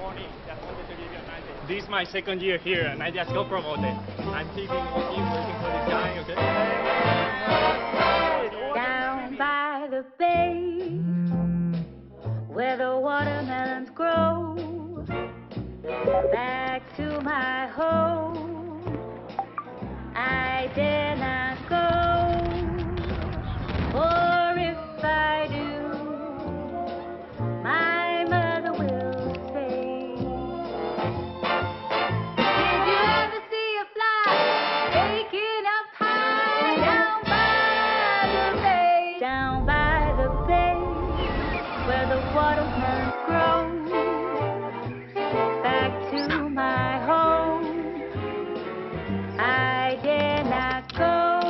morning. Just wanted to give you an idea. This is my second year here, and I just got promoted. I'm keeping working for this guy, okay? Down by the bay, where the watermelons grow, back to my home, I dare not go, for if I do, my mother will say, did you ever see a fly taking up high down by the bay, where the watermelons grow, back to my home, I dare not go,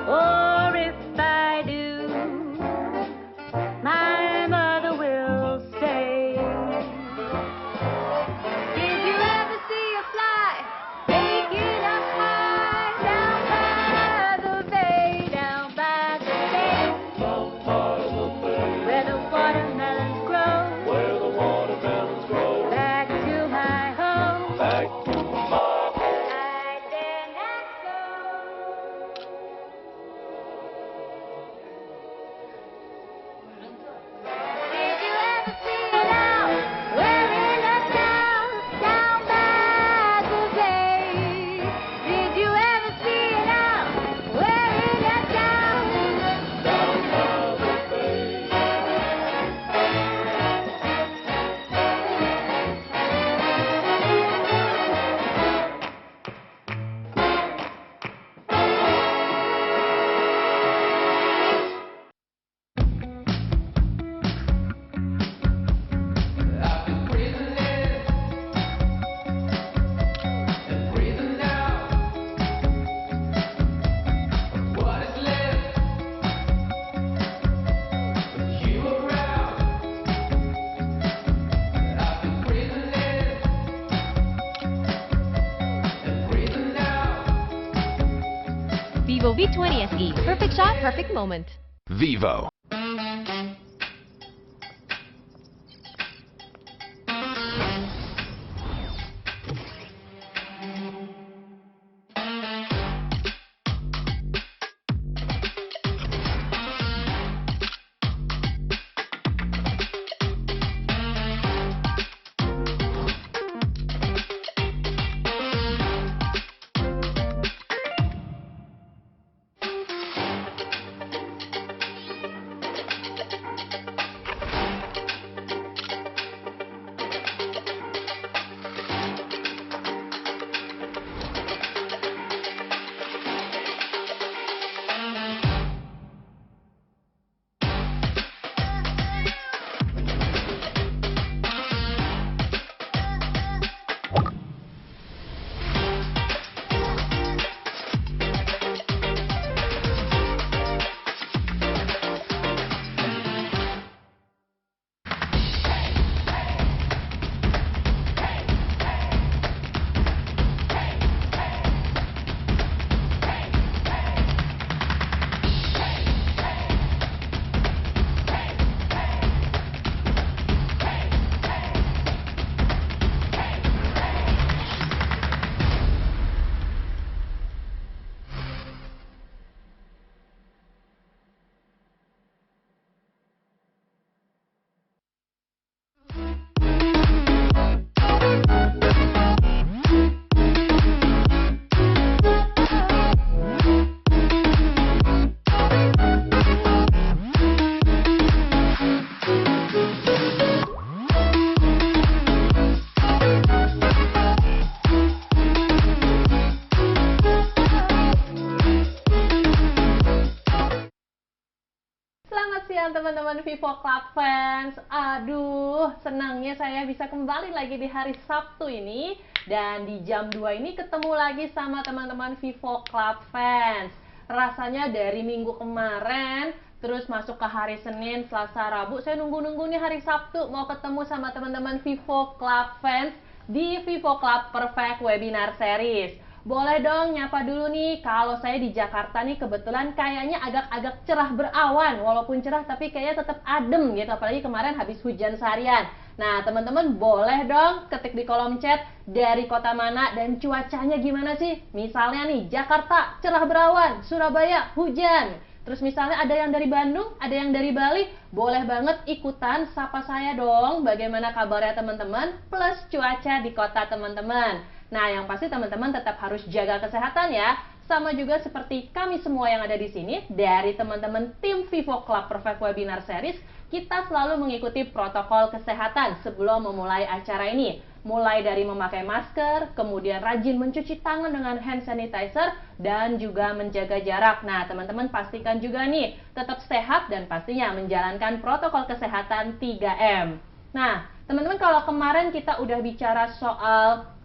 or if I do, my mother will say, did you ever see a fly taking up high down by the bay, where the watermelons grow, back to my home, I dare not go. Did you ever see it out, wearing a town down by the bay? Did you ever see it out, wearing a town down by the bay? I've been breathing in and breathing out. What is left with you around? I've been breathing in and breathing out. Vivo V20 SE. Perfect shot, perfect moment. Vivo. Selamat siang teman-teman Vivo Club fans. Aduh, senangnya saya bisa kembali lagi di hari Sabtu ini. Dan di jam 2 ini ketemu lagi sama teman-teman Vivo Club fans. Rasanya dari minggu kemarin, terus masuk ke hari Senin, Selasa, Rabu, saya nunggu-nunggu nih hari Sabtu mau ketemu sama teman-teman Vivo Club fans di Vivo Club Perfect Webinar Series. Boleh dong nyapa dulu nih, kalau saya di Jakarta nih kebetulan kayaknya agak-agak cerah berawan. Walaupun cerah tapi kayaknya tetap adem gitu, apalagi kemarin habis hujan seharian. Nah, teman-teman boleh dong ketik di kolom chat dari kota mana dan cuacanya gimana sih? Misalnya nih, Jakarta cerah berawan, Surabaya hujan. Terus misalnya ada yang dari Bandung, ada yang dari Bali, boleh banget ikutan sapa saya dong. Bagaimana kabarnya teman-teman? Plus cuaca di kota teman-teman. Nah, yang pasti teman-teman tetap harus jaga kesehatan ya. Sama juga seperti kami semua yang ada di sini, dari teman-teman tim Vivo Club Perfect Webinar Series, kita selalu mengikuti protokol kesehatan sebelum memulai acara ini. Mulai dari memakai masker, kemudian rajin mencuci tangan dengan hand sanitizer, dan juga menjaga jarak. Nah, teman-teman pastikan juga nih, tetap sehat dan pastinya menjalankan protokol kesehatan 3M. Nah, teman-teman kalau kemarin kita udah bicara soal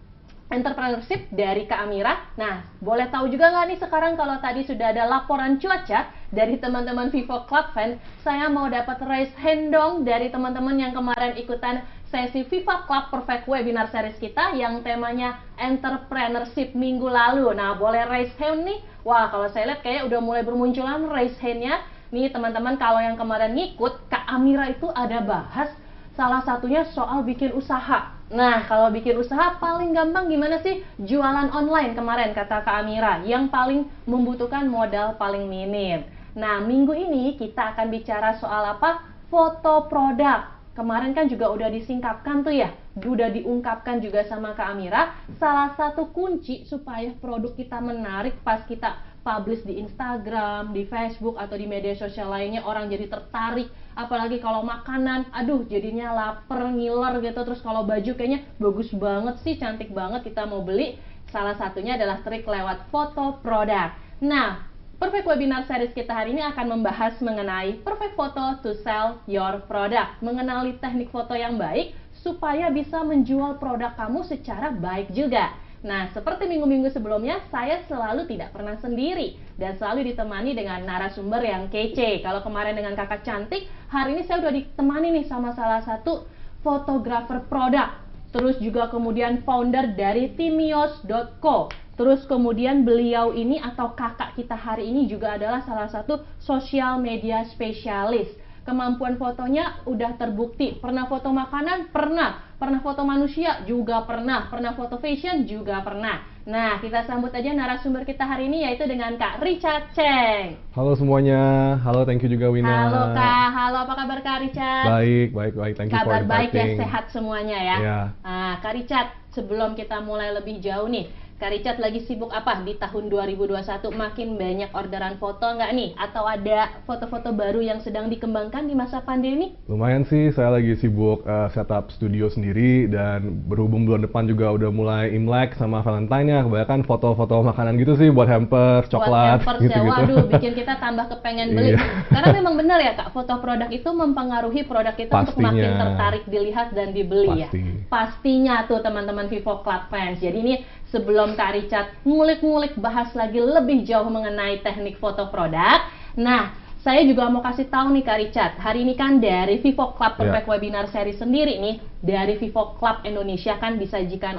entrepreneurship dari Kak Amira. Nah, boleh tahu juga nggak nih sekarang kalau tadi sudah ada laporan cuaca dari teman-teman Vivo Club Fan, saya mau dapat raise hand dong dari teman-teman yang kemarin ikutan sesi Vivo Club Perfect Webinar Series kita yang temanya entrepreneurship minggu lalu. Nah, boleh raise hand nih. Wah, kalau saya lihat kayaknya udah mulai bermunculan raise hand-nya. Nih teman-teman, kalau yang kemarin ngikut, Kak Amira itu ada bahas salah satunya soal bikin usaha. Nah, kalau bikin usaha paling gampang gimana sih? Jualan online kemarin kata Kak Amira, yang paling membutuhkan modal paling minim. Nah, minggu ini kita akan bicara soal apa? Foto produk. Kemarin kan juga udah disingkapkan tuh ya, udah diungkapkan juga sama Kak Amira. Salah satu kunci supaya produk kita menarik pas kita publish di Instagram, di Facebook, atau di media sosial lainnya, orang jadi tertarik. Apalagi kalau makanan, aduh jadinya lapar, ngiler gitu. Terus kalau baju kayaknya bagus banget sih, cantik banget, kita mau beli. Salah satunya adalah trik lewat foto produk. Nah, Perfect Webinar Series kita hari ini akan membahas mengenai Perfect Photo to Sell Your Product. Mengenali teknik foto yang baik supaya bisa menjual produk kamu secara baik juga. Nah, seperti minggu-minggu sebelumnya, saya selalu tidak pernah sendiri dan selalu ditemani dengan narasumber yang kece. Kalau kemarin dengan kakak cantik, hari ini saya udah ditemani nih sama salah satu fotografer produk. Terus juga kemudian founder dari Timios.co. Terus kemudian beliau ini atau kakak kita hari ini juga adalah salah satu social media spesialis. Kemampuan fotonya udah terbukti. Pernah foto makanan? Pernah. Pernah foto manusia? Juga pernah. Pernah foto fashion? Juga pernah. Nah, kita sambut aja narasumber kita hari ini yaitu dengan Kak Richard Cheng. Halo semuanya. Halo, thank you juga Wina. Halo Kak. Halo, apa kabar Kak Richard? Baik. Thank you for Kabar baik ya, inviting. sehat semuanya ya. Ya. Nah, Kak Richard, sebelum kita mulai lebih jauh nih, Kak Richard lagi sibuk apa di tahun 2021? Makin banyak orderan foto nggak nih? Atau ada foto-foto baru yang sedang dikembangkan di masa pandemi? Lumayan sih, saya lagi sibuk setup studio sendiri dan berhubung bulan depan juga udah mulai Imlek sama Valentine ya. Kebanyakan foto-foto makanan gitu sih buat hampers, coklat, Buat hampers gitu-gitu. ya, waduh, bikin kita tambah kepengen beli. Iya. Karena memang benar ya Kak, foto produk itu mempengaruhi produk kita untuk Pastinya. makin tertarik dilihat dan dibeli ya. Pasti. Pastinya tuh teman-teman Vivo Club Fans. Jadi ini sebelum Kak Richard ngulik-ngulik bahas lagi lebih jauh mengenai teknik foto produk. Nah, saya juga mau kasih tahu nih Kak Richard, hari ini kan dari Vivo Club Perfect Webinar Series sendiri nih, dari Vivo Club Indonesia kan disajikan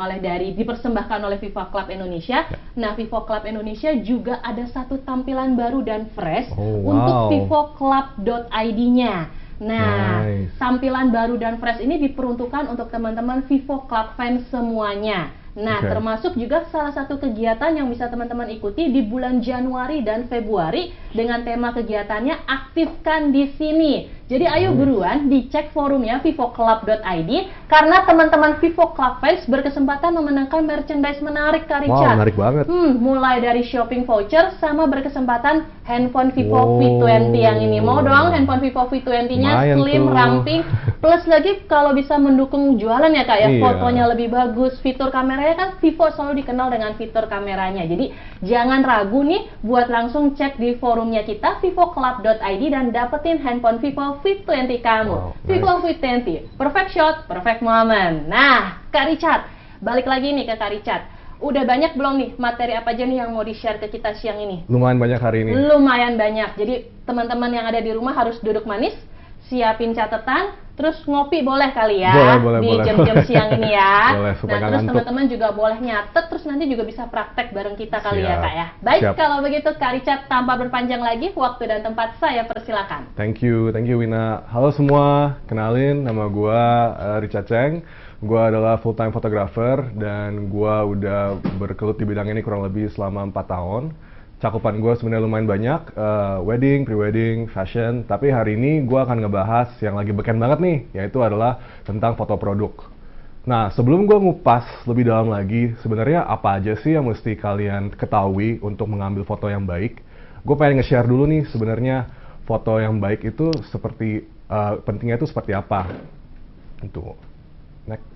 dipersembahkan oleh Vivo Club Indonesia. Nah, Vivo Club Indonesia juga ada satu tampilan baru dan fresh Oh, untuk wow. vivoclub.id-nya. Nah, Nice. tampilan baru dan fresh ini diperuntukkan untuk teman-teman Vivo Club fans semuanya. Nah, Oke. termasuk juga salah satu kegiatan yang bisa teman-teman ikuti di bulan Januari dan Februari dengan tema kegiatannya Aktifkan di Sini. Jadi ayo buruan dicek forumnya vivoclub.id karena teman-teman Vivo Club fans berkesempatan memenangkan merchandise menarik Kak Wow, Richard. menarik banget. Mulai dari shopping voucher sama berkesempatan handphone Vivo Wow. V20 yang ini. Mau dong handphone Vivo V20-nya Lumayan slim, tuh. ramping. Plus lagi kalau bisa mendukung jualan ya Kak ya, Iya. fotonya lebih bagus. Fitur kameranya kan Vivo selalu dikenal dengan fitur kameranya. Jadi jangan ragu nih buat langsung cek di forumnya kita vivoclub.id dan dapetin handphone Vivo V20 kamu. Wow, Vivo V20, perfect shot, perfect moment. Nah, Kak Richard, balik lagi nih ke Kak Richard. Udah banyak belum nih materi apa aja nih yang mau di-share ke kita siang ini? Lumayan banyak hari ini. Lumayan banyak. Jadi teman-teman yang ada di rumah harus duduk manis, siapin catatan, terus ngopi boleh kali ya Boleh, di boleh. jam-jam siang ini ya. Boleh, supaya Nah, nggak terus ngantuk. teman-teman juga boleh nyatet, terus nanti juga bisa praktek bareng kita kali ya Siap. Kak ya. Baik, Siap. kalau begitu Kak Richard, tanpa berpanjang lagi, waktu dan tempat saya persilakan. Thank you Wina. Halo semua, kenalin nama gua Richard Cheng. Gua adalah full time photographer dan gua udah bergelut di bidang ini kurang lebih selama 4 tahun. Cakupan gue sebenarnya lumayan banyak, wedding, pre-wedding, fashion. Tapi hari ini gue akan ngebahas yang lagi beken banget nih, yaitu adalah tentang foto produk. Nah, sebelum gue ngupas lebih dalam lagi, sebenarnya apa aja sih yang mesti kalian ketahui untuk mengambil foto yang baik? Gue pengen nge-share dulu nih sebenarnya foto yang baik itu seperti, pentingnya itu seperti apa. Itu. Next.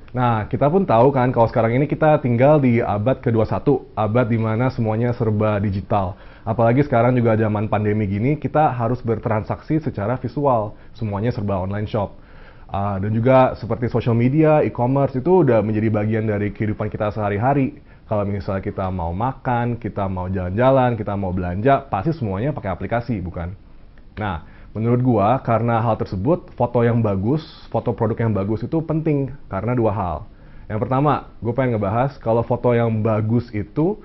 Nah, kita pun tahu kan kalau sekarang ini kita tinggal di abad ke-21, abad di mana semuanya serba digital. Apalagi sekarang juga zaman pandemi gini, kita harus bertransaksi secara visual, semuanya serba online shop. Dan juga seperti social media, e-commerce itu udah menjadi bagian dari kehidupan kita sehari-hari. Kalau misalnya kita mau makan, kita mau jalan-jalan, kita mau belanja, pasti semuanya pakai aplikasi, bukan? Nah, menurut gua, karena hal tersebut, foto yang bagus, foto produk yang bagus itu penting karena dua hal. Yang pertama, gue pengen ngebahas kalau foto yang bagus itu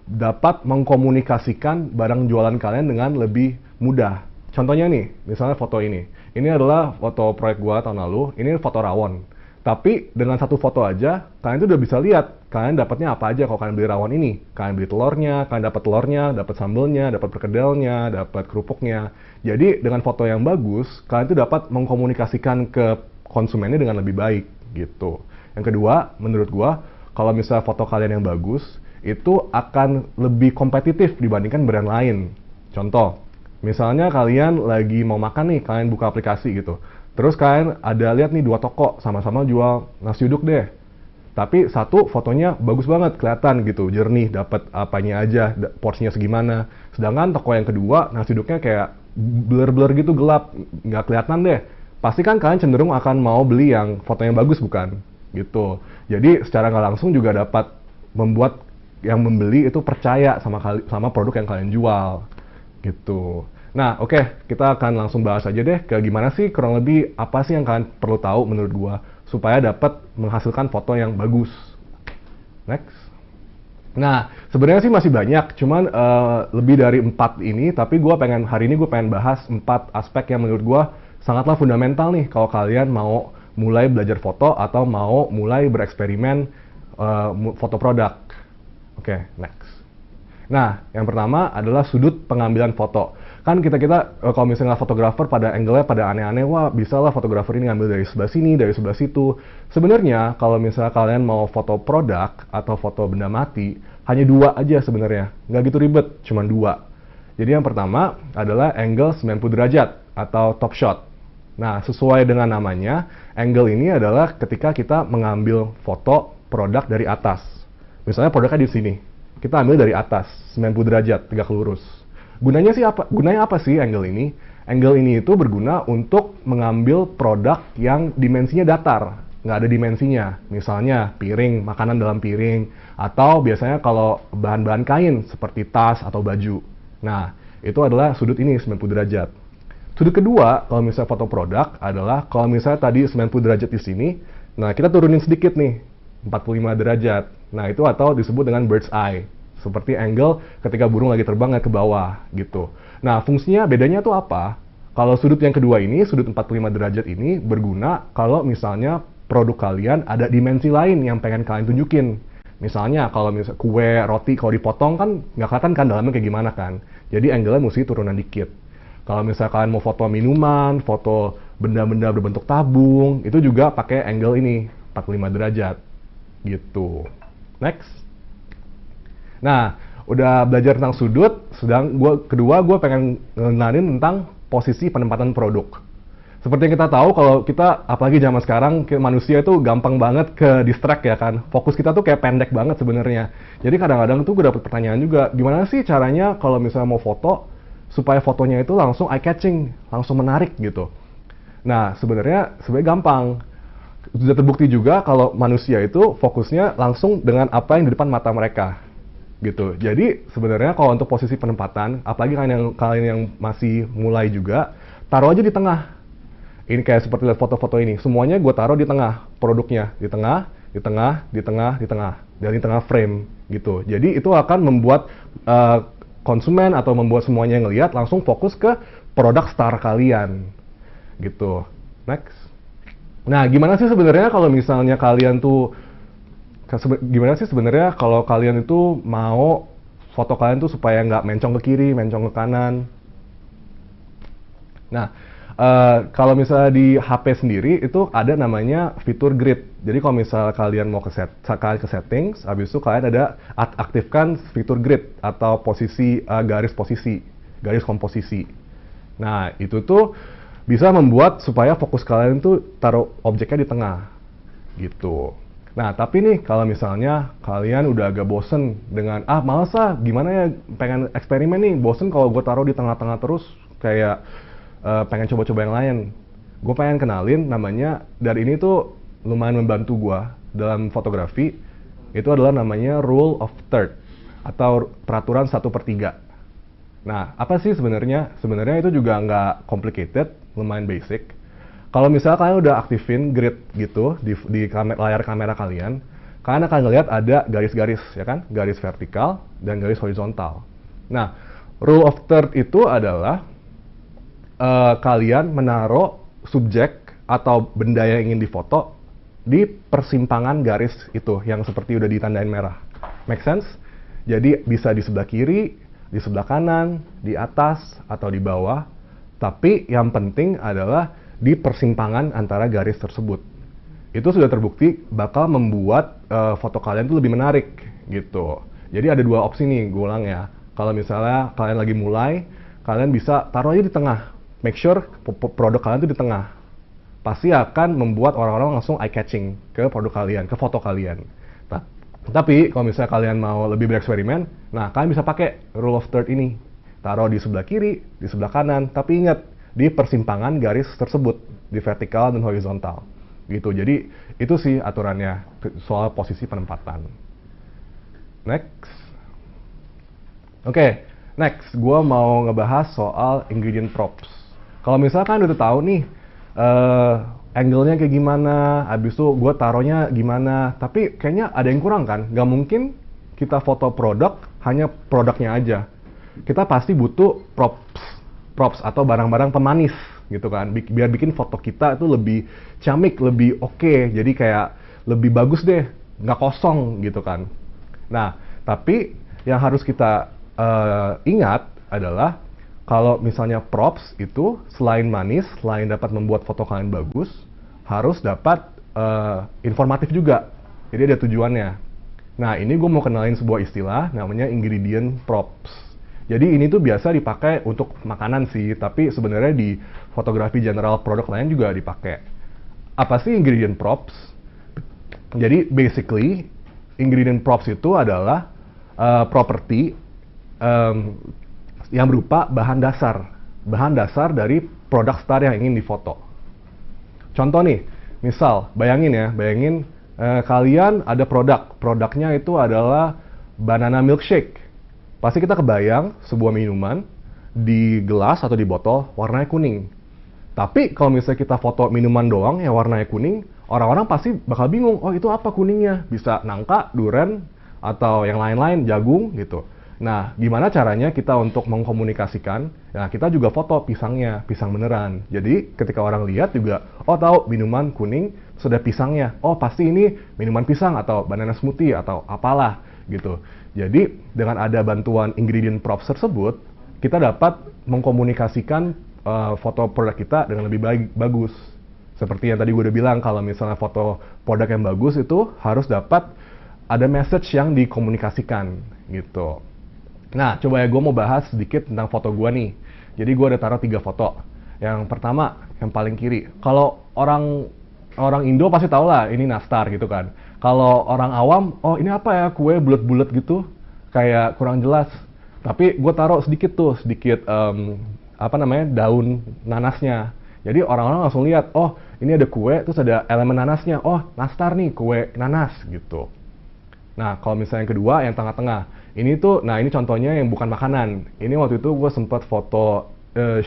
dapat mengkomunikasikan barang jualan kalian dengan lebih mudah. Contohnya nih, misalnya foto ini. Ini adalah foto proyek gua tahun lalu, ini foto rawon. Tapi dengan satu foto aja, kalian tuh udah bisa lihat kalian dapatnya apa aja kalau kalian beli rawon ini. Kalian beli telurnya, kalian dapat telurnya, dapat sambelnya, dapat perkedelnya, dapat kerupuknya. Jadi dengan foto yang bagus, kalian tuh dapat mengkomunikasikan ke konsumennya dengan lebih baik gitu. Yang kedua, menurut gua, kalau misalnya foto kalian yang bagus, itu akan lebih kompetitif dibandingkan brand lain. Contoh, misalnya kalian lagi mau makan nih, kalian buka aplikasi gitu. Terus kalian ada lihat nih 2 toko sama-sama jual nasi uduk deh. Tapi satu fotonya bagus banget, kelihatan gitu, jernih, dapat apanya aja, porsinya segimana. Sedangkan toko yang kedua, nasi uduknya kayak blur-blur gitu, gelap, nggak kelihatan deh. Pasti kan kalian cenderung akan mau beli yang fotonya bagus, bukan? Gitu. Jadi secara nggak langsung juga dapat membuat yang membeli itu percaya sama produk yang kalian jual. Gitu. Nah, oke, kita akan langsung bahas aja deh ke gimana sih kurang lebih apa sih yang kalian perlu tahu menurut gua supaya dapat menghasilkan foto yang bagus. Next. Nah, sebenarnya sih masih banyak, cuman lebih dari 4 ini, tapi hari ini gue pengen bahas 4 aspek yang menurut gua sangatlah fundamental nih kalau kalian mau mulai belajar foto atau mau mulai bereksperimen foto produk. Oke, next. Nah, yang pertama adalah sudut pengambilan foto. Kan kita kalau misalnya fotografer pada angle-nya pada aneh-aneh, wah bisa lah fotografer ini ngambil dari sebelah sini, dari sebelah situ. Sebenarnya kalau misalnya kalian mau foto produk atau foto benda mati, hanya 2 aja sebenarnya. Nggak gitu ribet, cuma 2. Jadi yang pertama adalah angle 90 derajat atau top shot. Nah, sesuai dengan namanya, angle ini adalah ketika kita mengambil foto produk dari atas. Misalnya produknya di sini. Kita ambil dari atas, 90 derajat, tegak lurus. Gunanya apa sih angle ini? Angle ini itu berguna untuk mengambil produk yang dimensinya datar, nggak ada dimensinya. Misalnya piring, makanan dalam piring, atau biasanya kalau bahan-bahan kain seperti tas atau baju. Nah, itu adalah sudut ini 90 derajat. Sudut kedua, kalau misalnya foto produk adalah kalau misalnya tadi 90 derajat di sini, nah kita turunin sedikit nih, 45 derajat. Nah, itu atau disebut dengan bird's eye. Seperti angle ketika burung lagi terbang ke bawah gitu. Nah, fungsinya bedanya tuh apa? Kalau sudut yang kedua ini, sudut 45 derajat ini berguna kalau misalnya produk kalian ada dimensi lain yang pengen kalian tunjukin. Misalnya kalau misalnya kue, roti kalau dipotong kan nggak kelihatan kan dalamnya kayak gimana kan. Jadi angle-nya mesti turunan dikit. Kalau misalnya kalian mau foto minuman, foto benda-benda berbentuk tabung, itu juga pakai angle ini 45 derajat gitu. Next. Nah, udah belajar tentang sudut, kedua gue pengen ngenalin tentang posisi penempatan produk. Seperti yang kita tahu, kalau kita, apalagi zaman sekarang, manusia itu gampang banget ke distract ya kan. Fokus kita tuh kayak pendek banget sebenarnya. Jadi kadang-kadang tuh gue dapet pertanyaan juga, gimana sih caranya kalau misalnya mau foto, supaya fotonya itu langsung eye-catching, langsung menarik gitu. Nah, sebenarnya gampang. Sudah terbukti juga kalau manusia itu fokusnya langsung dengan apa yang di depan mata mereka. gitu. Jadi sebenarnya kalau untuk posisi penempatan, apalagi kalian yang masih mulai juga, taruh aja di tengah. Ini kayak seperti lihat foto-foto ini, semuanya gue taruh di tengah, produknya di tengah, di tengah, di tengah, di tengah, dan di tengah frame gitu. Jadi itu akan membuat konsumen atau membuat semuanya ngelihat langsung fokus ke produk star kalian gitu. Next. Nah, gimana sih sebenarnya kalau misalnya kalian tuh kalau kalian itu mau foto kalian tuh supaya nggak mencong ke kiri, mencong ke kanan. Nah, kalau misalnya di HP sendiri itu ada namanya fitur grid. Jadi kalau misalnya kalian mau ke settings, habis itu kalian ada aktifkan fitur grid atau garis komposisi. Nah, itu tuh bisa membuat supaya fokus kalian tuh taruh objeknya di tengah gitu. Nah, tapi nih kalau misalnya kalian udah agak bosen dengan males gimana ya, pengen eksperimen nih, bosen kalau gue taruh di tengah-tengah terus, kayak pengen coba-coba yang lain. Gue pengen kenalin namanya, dari ini tuh lumayan membantu gue dalam fotografi, itu adalah namanya rule of third atau peraturan 1/3. Nah, apa sih sebenarnya? Sebenarnya itu juga nggak complicated, lumayan basic. Kalau misalnya kalian udah aktifin grid gitu di layar kamera kalian akan ngelihat ada garis-garis, ya kan? Garis vertikal dan garis horizontal. Nah, rule of third itu adalah kalian menaruh subjek atau benda yang ingin difoto di persimpangan garis itu yang seperti udah ditandain merah. Make sense? Jadi bisa di sebelah kiri, di sebelah kanan, di atas, atau di bawah. Tapi yang penting adalah di persimpangan antara garis tersebut. Itu sudah terbukti bakal membuat foto kalian tuh lebih menarik gitu. Jadi ada dua opsi nih, gue ulang ya. Kalau misalnya kalian lagi mulai, kalian bisa taruh aja di tengah. Make sure produk kalian tuh di tengah. Pasti akan membuat orang-orang langsung eye catching ke produk kalian, ke foto kalian. Nah, tapi kalau misalnya kalian mau lebih bereksperimen, nah kalian bisa pakai rule of third ini. Taruh di sebelah kiri, di sebelah kanan, tapi ingat di persimpangan garis tersebut, di vertikal dan horizontal gitu. Jadi itu sih aturannya soal posisi penempatan. Next. Oke, next gue mau ngebahas soal ingredient props. Kalau misalkan udah tahu nih angle-nya kayak gimana, habis itu gue taruhnya gimana, tapi kayaknya ada yang kurang kan? Gak mungkin kita foto produk hanya produknya aja. Kita pasti butuh props atau barang-barang pemanis gitu kan, biar bikin foto kita itu lebih ciamik, lebih oke, jadi kayak lebih bagus deh, nggak kosong gitu kan. Nah, tapi yang harus kita ingat adalah kalau misalnya props itu selain manis, selain dapat membuat foto kalian bagus, harus dapat informatif juga. Jadi ada tujuannya. Nah, ini gue mau kenalin sebuah istilah namanya ingredient props. Jadi ini tuh biasa dipakai untuk makanan sih, tapi sebenarnya di fotografi general produk lain juga dipakai. Apa sih ingredient props? Jadi basically ingredient props itu adalah properti yang berupa bahan dasar dari produk star yang ingin difoto. Contoh nih, misal bayangin kalian ada produknya itu adalah banana milkshake. Pasti kita kebayang sebuah minuman di gelas atau di botol warnanya kuning. Tapi kalau misalnya kita foto minuman doang yang warnanya kuning, orang-orang pasti bakal bingung, oh itu apa kuningnya? Bisa nangka, duren, atau yang lain-lain, jagung gitu. Nah, gimana caranya kita untuk mengkomunikasikan? Nah, kita juga foto pisangnya, pisang beneran. Jadi ketika orang lihat juga, oh tahu minuman kuning, sudah pisangnya. Oh pasti ini minuman pisang atau banana smoothie atau apalah gitu. Jadi dengan ada bantuan ingredient props tersebut, kita dapat mengkomunikasikan foto produk kita dengan lebih bagus. Seperti yang tadi gue udah bilang, kalau misalnya foto produk yang bagus itu harus dapat ada message yang dikomunikasikan gitu. Nah, coba ya gue mau bahas sedikit tentang foto gue nih. Jadi gue ada taruh 3 foto. Yang pertama, yang paling kiri. Kalau orang Indo pasti tahu lah ini nastar gitu kan. Kalau orang awam, oh ini apa ya, kue bulat-bulat gitu, kayak kurang jelas. Tapi gue taruh sedikit daun nanasnya. Jadi orang-orang langsung lihat, oh ini ada kue, terus ada elemen nanasnya, oh nastar nih, kue nanas gitu. Nah, kalau misalnya yang kedua, yang tengah-tengah. Ini tuh, nah ini contohnya yang bukan makanan. Ini waktu itu gue sempat foto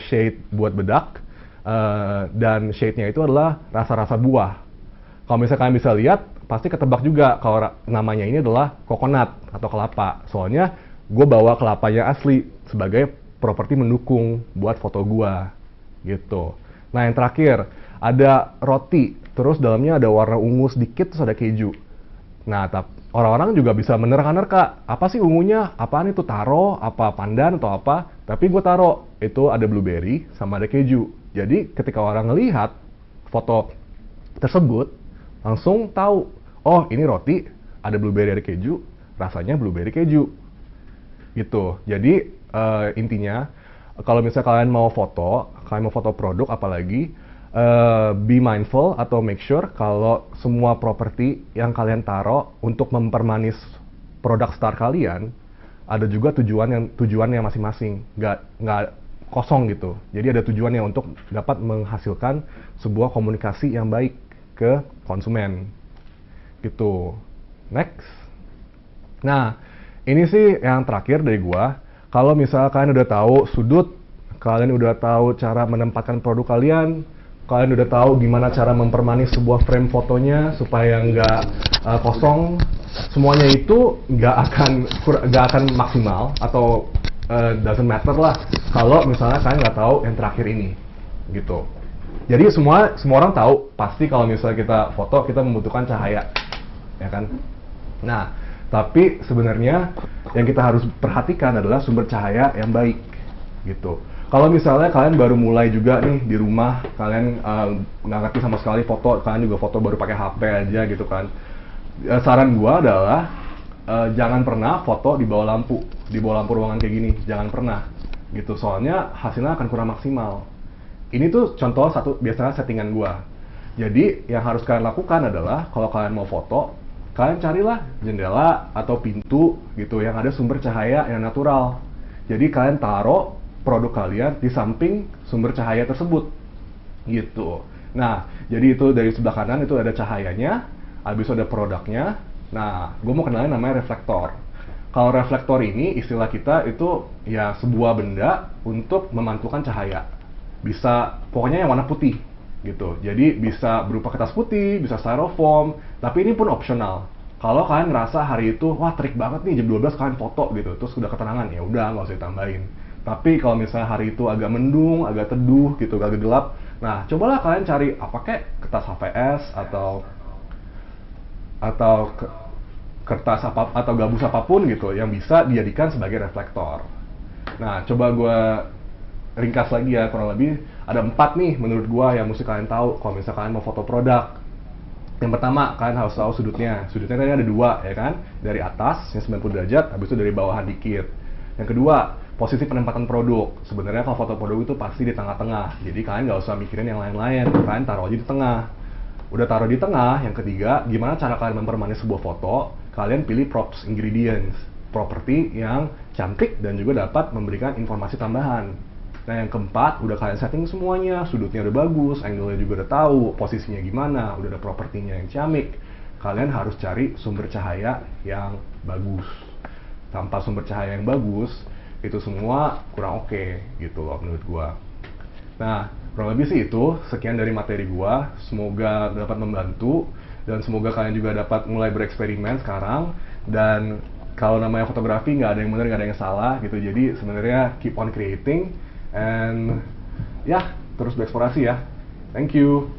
shade buat bedak, dan shade-nya itu adalah rasa-rasa buah. Kalau misalnya kalian bisa lihat, pasti ketebak juga kalau namanya ini adalah coconut atau kelapa. Soalnya gue bawa kelapanya asli sebagai properti mendukung buat foto gue, gitu. Nah yang terakhir, ada roti, terus dalamnya ada warna ungu sedikit, terus ada keju. Nah, orang-orang juga bisa menerka-nerka, apa sih ungunya, apaan itu, taro, apa pandan atau apa. Tapi gue taro, itu ada blueberry sama ada keju. Jadi ketika orang ngelihat foto tersebut, langsung tahu, oh ini roti, ada blueberry, ada keju, rasanya blueberry keju. Gitu. Jadi intinya, kalau misalnya kalian mau foto produk apalagi, be mindful atau make sure kalau semua properti yang kalian taruh untuk mempermanis produk star kalian ada juga tujuannya masing-masing, nggak kosong gitu. Jadi ada tujuannya untuk dapat menghasilkan sebuah komunikasi yang baik ke konsumen gitu. Next. Nah ini sih yang terakhir dari gua. Kalau misalnya kalian udah tahu sudut, kalian udah tahu cara menempatkan produk kalian udah tahu gimana cara mempermanis sebuah frame fotonya supaya nggak kosong, semuanya itu nggak akan maksimal atau doesn't matter lah kalau misalnya kalian nggak tahu yang terakhir ini, gitu. Jadi semua orang tahu pasti kalau misalnya kita foto kita membutuhkan cahaya, ya kan? Nah, tapi sebenarnya yang kita harus perhatikan adalah sumber cahaya yang baik, gitu. Kalau misalnya kalian baru mulai juga nih di rumah, kalian nggak ngerti sama sekali foto, kalian juga foto baru pakai HP aja gitu kan. Saran gua adalah jangan pernah foto di bawah lampu ruangan kayak gini, jangan pernah gitu. Soalnya hasilnya akan kurang maksimal. Ini tuh contoh satu biasanya settingan gua. Jadi yang harus kalian lakukan adalah kalau kalian mau foto, kalian carilah jendela atau pintu gitu yang ada sumber cahaya yang natural. Jadi kalian taruh produk kalian di samping sumber cahaya tersebut gitu. Nah, jadi itu dari sebelah kanan itu ada cahayanya, habis itu ada produknya. Nah, gue mau kenalin namanya reflektor. Kalau reflektor ini istilah kita itu ya sebuah benda untuk memantulkan cahaya. Bisa pokoknya yang warna putih gitu. Jadi bisa berupa kertas putih, bisa styrofoam, tapi ini pun opsional. Kalau kalian ngerasa hari itu wah trik banget nih jam 12 kalian foto gitu, terus udah ketenangan, ya udah nggak usah ditambahin. Tapi kalau misalnya hari itu agak mendung, agak teduh gitu, agak gelap, nah cobalah kalian cari apa kayak kertas HVS atau kertas apa atau gabus apapun gitu yang bisa dijadikan sebagai reflektor. Nah, coba gue ringkas lagi ya, kurang lebih ada 4 nih menurut gue yang mesti kalian tahu kalau misalnya kalian mau foto produk. Yang pertama, kalian harus tahu sudutnya. Sudutnya tadi ada 2 ya kan, dari atas yang 90 derajat, habis itu dari bawahan dikit. Yang kedua, posisi penempatan produk. Sebenarnya kalau foto produk itu pasti di tengah-tengah. Jadi kalian nggak usah mikirin yang lain-lain. Kalian taruh aja di tengah. Udah taruh di tengah. Yang ketiga, gimana cara kalian mempermanis sebuah foto? Kalian pilih props, ingredients, properti yang cantik dan juga dapat memberikan informasi tambahan. Nah yang keempat, udah kalian setting semuanya. Sudutnya udah bagus, angle-nya juga udah tahu, posisinya gimana, udah ada propertinya yang ciamik. Kalian harus cari sumber cahaya yang bagus. Tanpa sumber cahaya yang bagus, itu semua kurang oke gitu loh menurut gua. Nah, kurang lebih sih itu, sekian dari materi gua. Semoga dapat membantu dan semoga kalian juga dapat mulai bereksperimen sekarang. Dan kalau namanya fotografi nggak ada yang benar, nggak ada yang salah gitu. Jadi sebenarnya keep on creating and ya terus bereksplorasi ya. Thank you.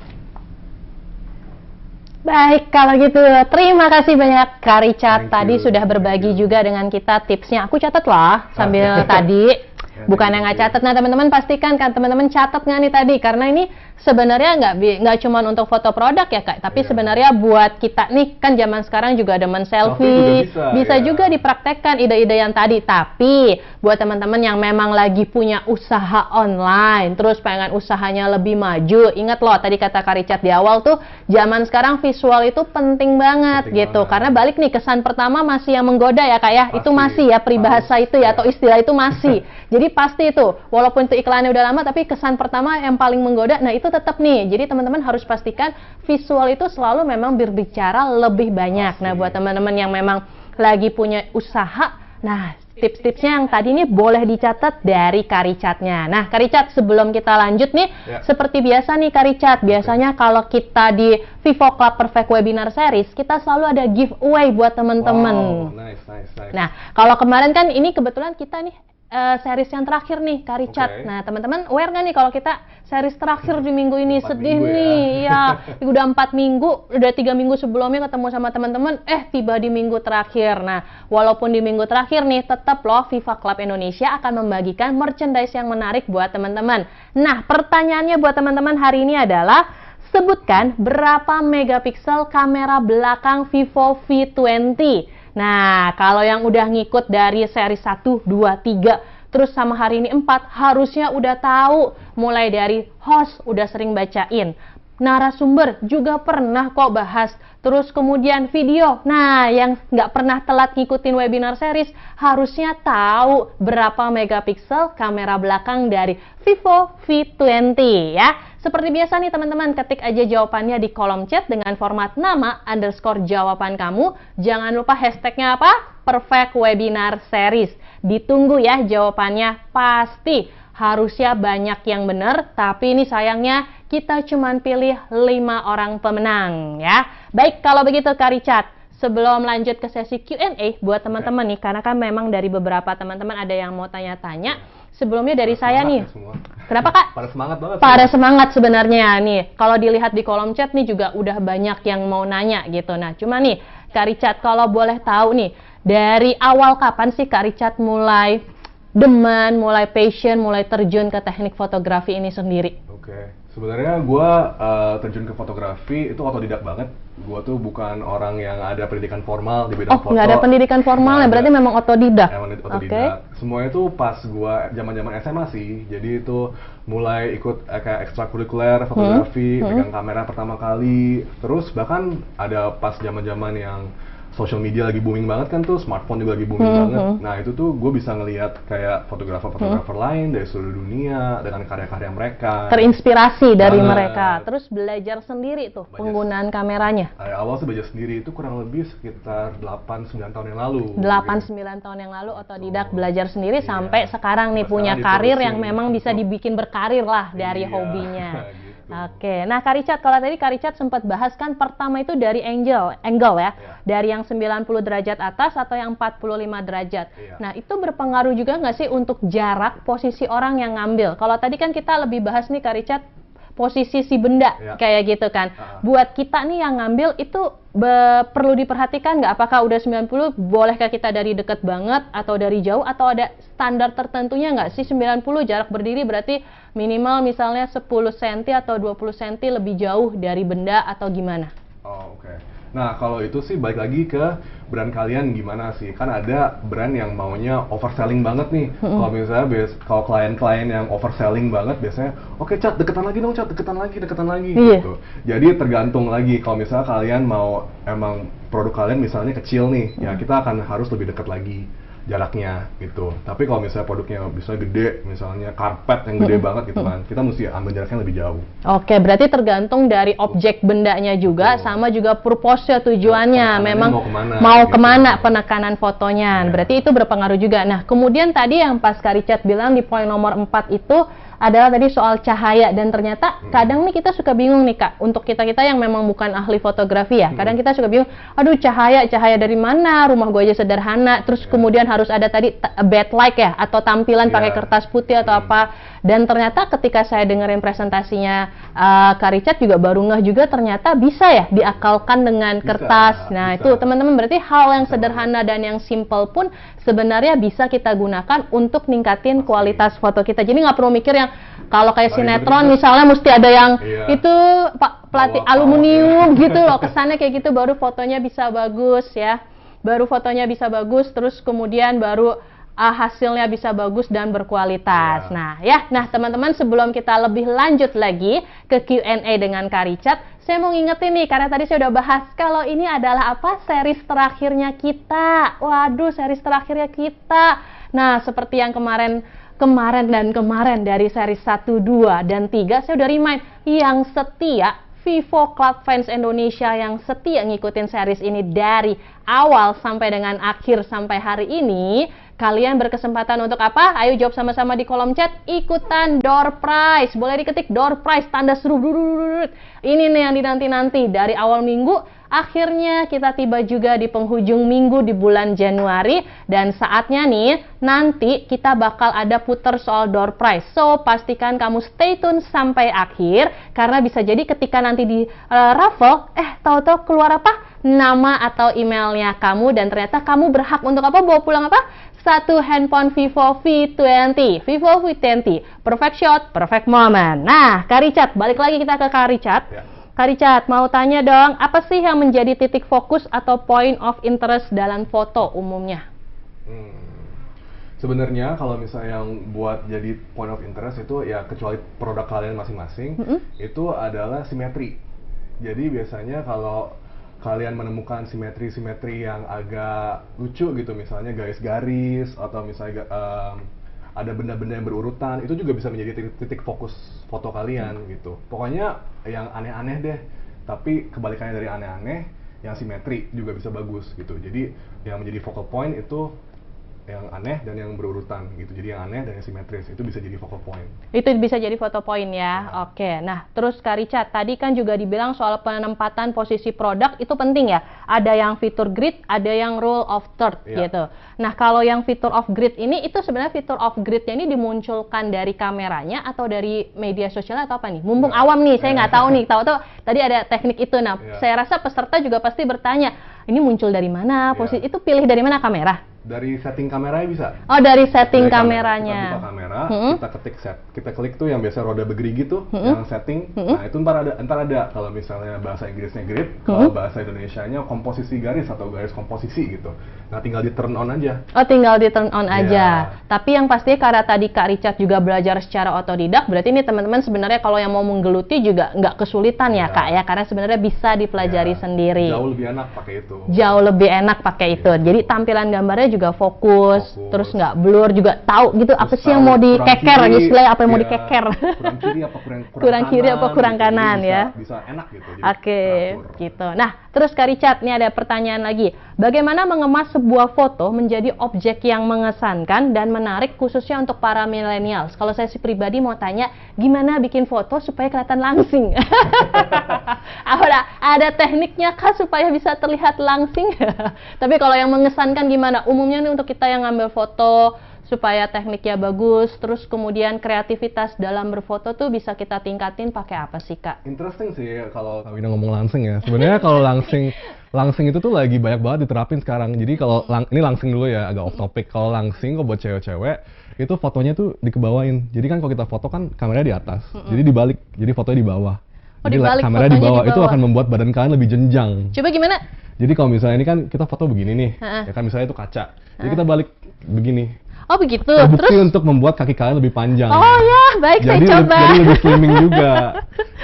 Baik, kalau gitu terima kasih banyak Kak Richard. Thank Tadi you. sudah berbagi juga dengan kita tipsnya. Aku catat lah sambil tadi. Bukan yang nggak catat. Nah teman-teman pastikan kan teman-teman catat nggak nih tadi, karena ini sebenarnya nggak cuma untuk foto produk ya Kak, tapi sebenarnya buat kita nih kan zaman sekarang juga demen selfie, bisa ya. juga dipraktekkan ide-ide yang tadi. Tapi buat teman-teman yang memang lagi punya usaha online, terus pengen usahanya lebih maju, ingat loh tadi kata Kak Richard di awal tuh, zaman sekarang visual itu penting banget gitu. Karena balik nih kesan pertama masih yang menggoda ya Kak ya, itu masih ya peribahasa itu ya atau istilah itu masih. Jadi pasti itu, walaupun itu iklannya udah lama, tapi kesan pertama yang paling menggoda, nah itu tetap nih. Jadi teman-teman harus pastikan visual itu selalu memang berbicara lebih banyak. Nah buat teman-teman yang memang lagi punya usaha, Nah, tips-tipsnya yang tadi nih boleh dicatat dari Kak Richard-nya. Nah, Kak Richard, sebelum kita lanjut nih, Ya. seperti biasa nih Kak Richard, biasanya kalau kita di Vivo Club Perfect Webinar Series, kita selalu ada giveaway buat teman-teman. Wow, nice. Nah, kalau kemarin kan ini kebetulan kita nih series yang terakhir nih, Kak Richard. Oke. Nah, teman-teman aware nggak nih kalau kita series terakhir di minggu ini? 4 Sedih minggu ya. nih, ya. Udah 4 minggu, udah 3 minggu sebelumnya ketemu sama teman-teman, tiba di minggu terakhir. Nah, walaupun di minggu terakhir nih, tetap loh Viva Club Indonesia akan membagikan merchandise yang menarik buat teman-teman. Nah, pertanyaannya buat teman-teman hari ini adalah, sebutkan berapa megapiksel kamera belakang Vivo V20. Nah, kalau yang udah ngikut dari seri 1, 2, 3, terus sama hari ini 4, harusnya udah tahu. Mulai dari host udah sering bacain, narasumber juga pernah kok bahas, terus kemudian video. Nah, yang nggak pernah telat ngikutin webinar series, harusnya tahu berapa megapiksel kamera belakang dari Vivo V20 ya. Seperti biasa nih teman-teman, ketik aja jawabannya di kolom chat dengan format nama _ jawaban kamu. Jangan lupa hashtagnya apa? Perfect Webinar Series. Ditunggu ya jawabannya, pasti harusnya banyak yang benar, tapi ini sayangnya kita cuman pilih 5 orang pemenang ya. Baik, kalau begitu Kak Richard, sebelum lanjut ke sesi Q&A buat teman-teman nih, karena kan memang dari beberapa teman-teman ada yang mau tanya-tanya. Sebelumnya dari saya nih. Kenapa Kak? Pada semangat banget. Pada semangat sebenarnya nih. Kalau dilihat di kolom chat nih juga udah banyak yang mau nanya gitu. Nah, cuma nih Kak Richard, kalau boleh tahu nih, dari awal kapan sih Kak Richard mulai demen, mulai passion, mulai terjun ke teknik fotografi ini sendiri? Oke, sebenarnya gue terjun ke fotografi itu otodidak banget. Gue tuh bukan orang yang ada pendidikan formal di bidang foto. Nggak ada pendidikan formalnya, Nggak berarti ada. memang otodidak. Emang otodidak. Oke. Semuanya tuh pas gue zaman SMA sih. Jadi itu mulai ikut kayak ekstrakurikuler fotografi, pegang kamera pertama kali. Terus bahkan ada pas zaman-zaman yang social media lagi booming banget kan tuh, smartphone juga lagi booming banget. Nah itu tuh gue bisa ngelihat kayak fotografer-fotografer lain dari seluruh dunia dengan karya-karya mereka. Terinspirasi dari Banget. mereka. Terus belajar sendiri tuh penggunaan kameranya. Awal sih belajar sendiri itu kurang lebih sekitar 8-9 tahun yang lalu. 8-9 tahun yang lalu otodidak belajar sendiri Iya. sampai sekarang nih Sampai punya sekarang karir diterusin. yang memang bisa dibikin berkarir lah dari Iya, hobinya. gitu. Oke, nah Kak Richard, kalau tadi Kak Richard sempat bahas kan pertama itu dari angle ya, Iya. dari yang 90 derajat atas atau yang 45 derajat. Iya. Nah itu berpengaruh juga nggak sih untuk jarak posisi orang yang ngambil? Kalau tadi kan kita lebih bahas nih Kak Richard, posisi si benda Iya. kayak gitu kan. Buat kita nih yang ngambil itu perlu diperhatikan nggak? Apakah udah 90 bolehkah kita dari dekat banget atau dari jauh, atau ada standar tertentunya nggak sih? 90 jarak berdiri berarti minimal misalnya 10 cm atau 20 cm lebih jauh dari benda atau gimana? Oh, oke. Nah, kalau itu sih balik lagi ke brand kalian gimana sih? Kan ada brand yang maunya overselling banget nih. Kalau misalnya kalau klien-klien yang overselling banget biasanya, oke Cat, deketan lagi dong Cat, deketan lagi Iya. gitu. Jadi tergantung lagi kalau misalnya kalian mau emang produk kalian misalnya kecil nih, ya kita akan harus lebih dekat lagi jaraknya gitu. Tapi kalau misalnya produknya bisa gede, misalnya karpet yang gede banget gitu kan, kita mesti ambil jaraknya lebih jauh. Oke, berarti tergantung dari objek bendanya juga, Betul. sama juga purpose-nya, tujuannya. Penekanannya Memang mau mau kemana, kemana gitu. penekanan fotonya. Iya. Berarti itu berpengaruh juga. Nah, kemudian tadi yang pas Kak Richard bilang di poin nomor 4 itu adalah tadi soal cahaya, dan ternyata kadang nih kita suka bingung nih Kak, untuk kita-kita yang memang bukan ahli fotografi ya, kadang kita suka bingung, aduh cahaya dari mana, rumah gue aja sederhana, terus kemudian harus ada tadi backlight ya, atau tampilan pakai Iya. kertas putih atau apa, dan ternyata ketika saya dengerin presentasinya Kak Richard juga baru ngeh juga ternyata bisa ya diakalkan dengan Bisa, kertas. Nah bisa. itu teman-teman, berarti hal yang sederhana dan yang simple pun sebenarnya bisa kita gunakan untuk ningkatin kualitas foto kita. Jadi nggak perlu mikir yang kalau kayak sinetron ribet-ribet. misalnya mesti ada yang Iya. itu pelatih Bawa aluminium gitu loh, kesannya kayak gitu baru fotonya bisa bagus ya, baru fotonya bisa bagus, terus kemudian baru hasilnya bisa bagus dan berkualitas. Iya. Nah teman-teman, sebelum kita lebih lanjut lagi ke Q&A dengan Kak Richard, saya mau ngingetin nih, karena tadi saya udah bahas kalau ini adalah apa, series terakhirnya kita. Waduh, series terakhirnya kita. Nah, seperti yang kemarin dari series 1, 2, dan 3, saya udah remind, yang setia Vivo Club Fans Indonesia yang setia ngikutin series ini dari awal sampai dengan akhir sampai hari ini, kalian berkesempatan untuk apa? Ayo jawab sama-sama di kolom chat. Ikutan door prize. Boleh diketik door prize tanda seru. Ini nih yang dinanti-nanti dari awal minggu. Akhirnya kita tiba juga di penghujung minggu di bulan Januari. Dan saatnya nih, nanti kita bakal ada puter soal door prize. So, pastikan kamu stay tune sampai akhir. Karena bisa jadi ketika nanti di raffle, tahu-tahu keluar apa? Nama atau emailnya kamu. Dan ternyata kamu berhak untuk apa? Bawa pulang apa? Satu handphone Vivo V20. Vivo V20. Perfect shot, perfect moment. Nah, Kak Richard, balik lagi kita ke Kak Richard. Ya. Kak Richard, mau tanya dong, apa sih yang menjadi titik fokus atau point of interest dalam foto umumnya? Sebenarnya kalau misalnya yang buat jadi point of interest itu ya kecuali produk kalian masing-masing, itu adalah simetri. Jadi biasanya kalau kalian menemukan simetri-simetri yang agak lucu gitu, misalnya garis-garis atau misalnya ada benda-benda yang berurutan, itu juga bisa menjadi titik fokus foto kalian gitu. Pokoknya yang aneh-aneh deh, tapi kebalikannya dari aneh-aneh, yang simetri juga bisa bagus gitu. Jadi yang menjadi focal point itu yang aneh dan yang berurutan gitu. Jadi yang aneh dan yang simetris itu bisa jadi focal point. Itu bisa jadi foto point ya. Oke. Nah, terus Kak Richard, tadi kan juga dibilang soal penempatan posisi produk itu penting ya. Ada yang fitur grid, ada yang rule of third gitu. Nah, kalau yang fitur of grid ini itu sebenarnya fitur of gridnya ini dimunculkan dari kameranya atau dari media sosial atau apa nih? Mumpung awam nih, saya nggak tahu nih. Tahu-tahu tadi ada teknik itu. Nah, saya rasa peserta juga pasti bertanya, ini muncul dari mana? Posisi itu pilih dari mana kamera? Dari setting kameranya bisa. Oh, dari setting Dari kameranya. Kita buka kamera, kita ketik kita klik tuh yang biasa roda bergerigi tuh, yang setting. Nah, itu ntar ada kalau misalnya bahasa Inggrisnya grid, kalau bahasa Indonesianya komposisi garis atau garis komposisi gitu. Nah, tinggal di turn on aja. Oh, tinggal di turn on aja. Yeah. Tapi yang pasti karena tadi Kak Richard juga belajar secara otodidak, berarti ini teman-teman sebenarnya kalau yang mau menggeluti juga nggak kesulitan ya, Kak ya, karena sebenarnya bisa dipelajari sendiri. Jauh lebih enak pakai itu. Jauh lebih enak pakai itu. Jadi tampilan gambarnya juga fokus. Terus nggak blur, juga tahu gitu apa sih yang mau dikeker, istilahnya apa yang mau dikeker. Kurang kiri apa kurang kiri apa kurang gitu. kanan Jadi ya. Bisa enak gitu. Jadi Oke, teratur. gitu. Nah, terus Kak Richard, ini ada pertanyaan lagi. Bagaimana mengemas sebuah foto menjadi objek yang mengesankan dan menarik khususnya untuk para millennials? Kalau saya sih pribadi mau tanya, gimana bikin foto supaya kelihatan langsing? Ada tekniknya kah supaya bisa terlihat langsing? Tapi kalau yang mengesankan gimana? Umumnya nih untuk kita yang ngambil foto supaya tekniknya bagus, terus kemudian kreativitas dalam berfoto tuh bisa kita tingkatin pakai apa sih, Kak? Interesting sih kalau Kak Wina ngomong langsing ya. Sebenarnya kalau langsing itu tuh lagi banyak banget diterapin sekarang. Jadi kalau ini langsing dulu ya, agak off topic. Kalau langsing kok buat cewek-cewek itu fotonya tuh dikebawain. Jadi kan kalau kita foto kan kameranya di atas, jadi dibalik, jadi fotonya di bawah. Oh, Jadi dibalik, kamera fotonya di bawah di itu bawah. akan membuat badan kalian lebih jenjang. Coba gimana? Jadi kalau misalnya ini kan kita foto begini nih, ya kan misalnya itu kaca. Jadi kita balik begini. Oh begitu. Terbukti Terus? untuk membuat kaki kalian lebih panjang. Oh ya, baik, saya coba. Jadi lebih slimming juga,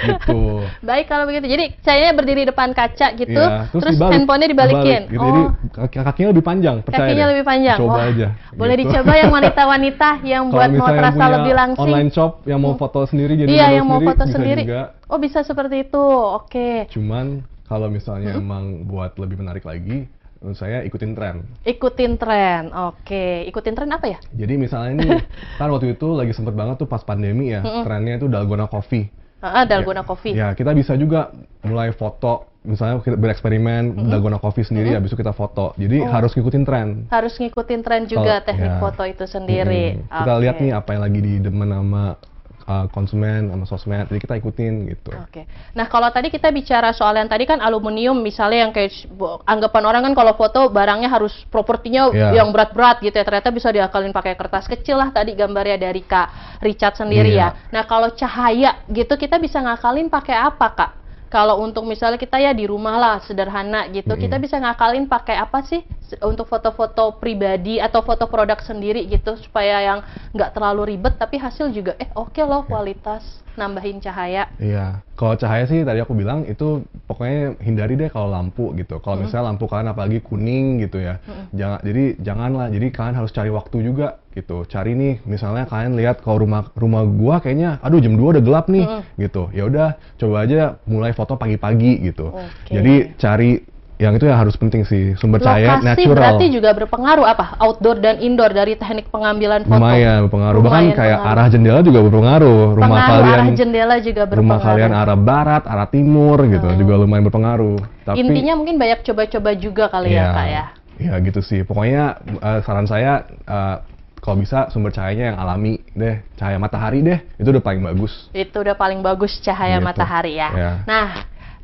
gitu. Baik kalau begitu. Jadi saya berdiri depan kaca gitu, Iya, terus dibalik, handphonenya dibalikin. gitu. Oh, Jadi kakinya lebih panjang, percaya kakinya deh. lebih panjang. Coba Wah, aja. boleh gitu. dicoba yang wanita-wanita yang Kalau buat mau misalnya yang terasa punya lebih langsing. online shop yang mau foto sendiri jadi Iya, model yang mau sendiri, foto bisa sendiri. juga. Oh bisa seperti itu. Oke. Cuman kalau misalnya emang buat lebih menarik lagi, menurut saya ikutin tren. Ikutin tren. Oke. Ikutin tren apa ya? Jadi misalnya nih, kan waktu itu lagi sempet banget tuh pas pandemi ya, trennya itu dalgona coffee. Dalgona coffee. Ya, kita bisa juga mulai foto, misalnya kita bereksperimen dalgona coffee sendiri, habis itu kita foto. Jadi harus ngikutin tren. Harus ngikutin tren juga Kalau- teknik ya. foto itu sendiri. Kita Oke. lihat nih apa yang lagi didemen sama konsumen, sama sosmed, jadi kita ikutin gitu. Oke. Nah, kalau tadi kita bicara soal yang tadi kan aluminium, misalnya yang kayak anggapan orang kan kalau foto barangnya harus propertinya Iya. yang berat-berat gitu ya. Ternyata bisa diakalin pakai kertas kecil lah tadi gambarnya dari Kak Richard sendiri Iya. ya. Nah, kalau cahaya gitu kita bisa ngakalin pakai apa, Kak? Kalau untuk misalnya kita ya di rumah lah sederhana gitu, kita bisa ngakalin pakai apa sih untuk foto-foto pribadi atau foto produk sendiri gitu supaya yang nggak terlalu ribet tapi hasil juga oke loh kualitas, nambahin cahaya. Iya, kalau cahaya sih tadi aku bilang itu pokoknya hindari deh kalau lampu gitu. Kalau misalnya lampu kalian apalagi kuning gitu ya, janganlah. Jadi kalian harus cari waktu juga gitu. Cari nih, misalnya kalian lihat kalau rumah gua kayaknya, aduh jam 2 udah gelap nih, gitu. Ya udah, coba aja mulai foto pagi-pagi gitu. Oke. Jadi cari yang itu yang harus penting sih, sumber cahaya Lokasi natural. berarti juga berpengaruh apa? Outdoor dan indoor dari teknik pengambilan foto. Lumayan berpengaruh. Bahkan Lumayan kayak pengaruh. arah jendela juga berpengaruh. Rumah Pengaruh kalian, arah jendela juga berpengaruh. rumah kalian arah barat, arah timur gitu, juga lumayan berpengaruh. Tapi Intinya mungkin banyak coba-coba juga kali ya, Kak ya. ya gitu sih. Pokoknya saran saya kalau bisa sumber cahayanya yang alami deh, cahaya matahari deh, itu udah paling bagus. Itu udah paling bagus cahaya Gitu. matahari ya. Ya. Nah,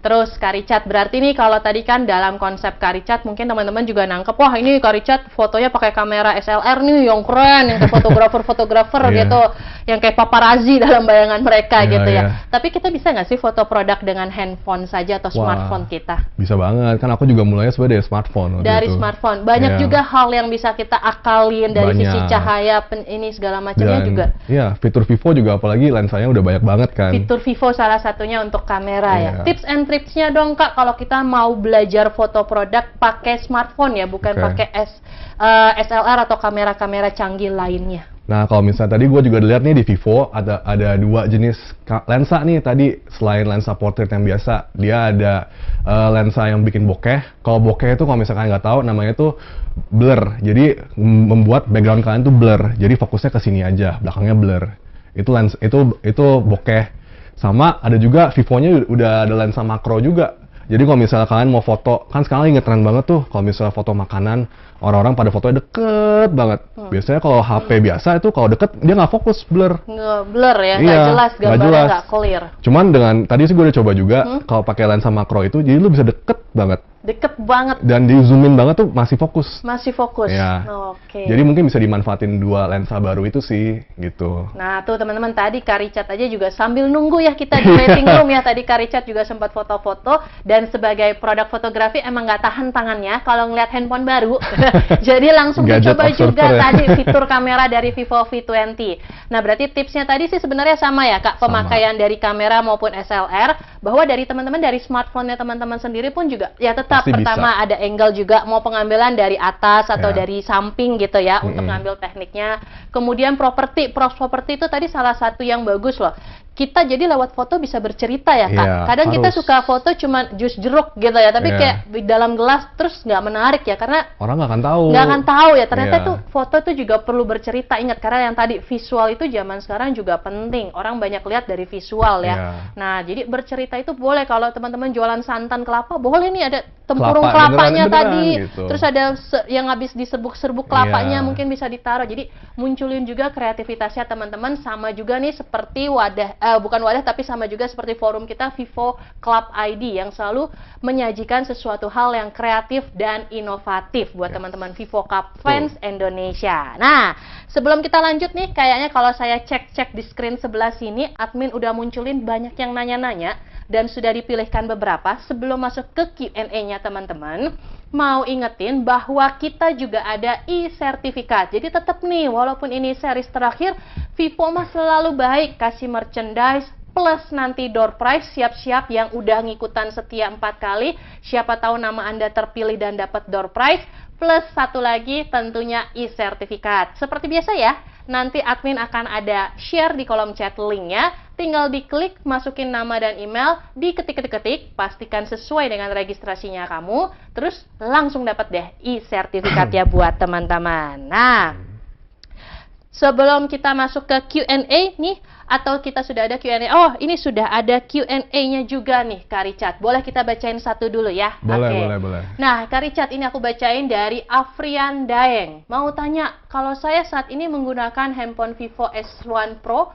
terus Kak Richard, berarti nih kalau tadi kan dalam konsep Kak Richard mungkin teman-teman juga nangkep, wah ini Kak Richard fotonya pakai kamera SLR nih yang keren, yang kayak fotografer-fotografer Iya. gitu, yang kayak paparazzi dalam bayangan mereka Iya, gitu ya. iya. Tapi kita bisa nggak sih foto produk dengan handphone saja atau Wah. smartphone kita? Bisa banget, kan aku juga mulainya sebenarnya dari smartphone. waktu Dari itu. smartphone. Banyak Iya. juga hal yang bisa kita akalin dari sisi Banyak. cahaya, ini segala macamnya Dan juga. iya, fitur Vivo juga apalagi lensanya udah banyak banget kan. Fitur Vivo salah satunya untuk kamera ya. Iya. Tips and tricks-nya dong Kak, kalau kita mau belajar foto produk pakai smartphone ya, bukan Oke. pakai SLR atau kamera-kamera canggih lainnya. Nah, kalau misalnya tadi gue juga lihat nih di Vivo ada dua jenis lensa nih tadi. Selain lensa portrait yang biasa, dia ada lensa yang bikin bokeh. Kalau bokeh itu kalau misalkan nggak tahu namanya itu blur. Jadi membuat background kalian tuh blur. Jadi fokusnya ke sini aja, belakangnya blur. Itu itu bokeh. Sama ada juga Vivo-nya udah ada lensa makro juga. Jadi kalau misalnya kalian mau foto, kan sekarang lagi ngetren banget tuh kalau misalnya foto makanan, orang-orang pada fotonya deket banget. Biasanya kalau HP biasa itu kalau deket dia nggak fokus, blur. Nge-blur ya, nggak Iya, jelas, nggak gambarnya jelas. nggak clear. Cuman dengan tadi sih gue udah coba juga kalau pakai lensa makro itu, jadi lu bisa deket banget Deket banget, dan di zoomin banget tuh masih fokus. masih fokus. Iya. Oke. Jadi mungkin bisa dimanfaatin dua lensa baru itu sih, gitu. Nah tuh teman-teman, tadi Kak Richard aja juga sambil nunggu ya kita di waiting room ya, tadi Kak Richard juga sempat foto-foto, dan sebagai produk fotografi emang nggak tahan tangannya kalau ngeliat handphone baru. Jadi langsung Gadget dicoba observer juga ya. tadi fitur kamera dari Vivo V20. Nah berarti tipsnya tadi sih sebenarnya sama ya Kak, pemakaian dari kamera maupun SLR, bahwa dari teman-teman dari smartphone-nya teman-teman sendiri pun juga ya tetap Pasti pertama bisa. ada angle juga, mau pengambilan dari atas atau Ya. dari samping gitu ya untuk ngambil tekniknya. Kemudian properti itu tadi salah satu yang bagus loh. Kita jadi lewat foto bisa bercerita ya Kak. Iya, Kadang kita harus. suka foto cuma jus jeruk gitu ya, tapi Iya. kayak di dalam gelas terus nggak menarik ya, karena Orang nggak akan tahu. nggak akan tahu ya ternyata Iya. tuh foto tuh juga perlu bercerita. Ingat, karena yang tadi visual itu zaman sekarang juga penting, orang banyak lihat dari visual ya. Iya. Nah jadi bercerita itu boleh. Kalau teman-teman jualan santan kelapa, boleh nih ada tempurung Kelapa, kelapanya beneran, tadi, gitu. terus ada yang habis diserbuk-serbuk kelapanya Iya. mungkin bisa ditaruh. Jadi munculin juga kreativitasnya teman-teman. Sama juga nih seperti bukan wadah tapi sama juga seperti forum kita Vivo Club ID yang selalu menyajikan sesuatu hal yang kreatif dan inovatif buat teman-teman Vivo Club fans Indonesia. Nah, sebelum kita lanjut nih, kayaknya kalau saya cek-cek di screen sebelah sini, admin udah munculin banyak yang nanya-nanya dan sudah dipilihkan beberapa. Sebelum masuk ke Q&A-nya teman-teman, mau ingetin bahwa kita juga ada e-sertifikat. Jadi tetap nih, walaupun ini series terakhir, Vivo mah selalu baik kasih merchandise plus nanti door prize. Siap-siap yang udah ngikutan setia 4 kali, siapa tahu nama Anda terpilih dan dapat door prize. Plus satu lagi tentunya e-sertifikat. Seperti biasa ya, nanti admin akan ada share di kolom chat linknya. Tinggal diklik, masukin nama dan email, diketik-ketik, pastikan sesuai dengan registrasinya kamu, terus langsung dapat deh e-sertifikat ya buat teman-teman. Nah, sebelum kita masuk ke Q&A nih, atau kita sudah ada Q&A, oh ini sudah ada Q&A-nya juga nih Kak Richard. Boleh kita bacain satu dulu ya? Boleh, Oke. boleh. Nah, Kak Richard, ini aku bacain dari Afrian Daeng. Mau tanya, kalau saya saat ini menggunakan handphone Vivo S1 Pro,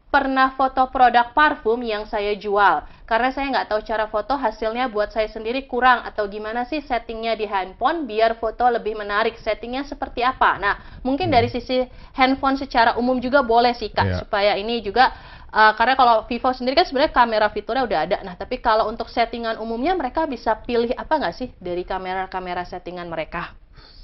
pernah foto produk parfum yang saya jual. Karena saya nggak tahu cara foto, hasilnya buat saya sendiri kurang. Atau gimana sih settingnya di handphone biar foto lebih menarik? Settingnya seperti apa? Nah, mungkin dari sisi handphone secara umum juga boleh sih Kak. Iya. Supaya ini juga, karena kalau Vivo sendiri kan sebenarnya kamera fiturnya udah ada. Nah, tapi kalau untuk settingan umumnya mereka bisa pilih apa nggak sih dari kamera-kamera settingan mereka?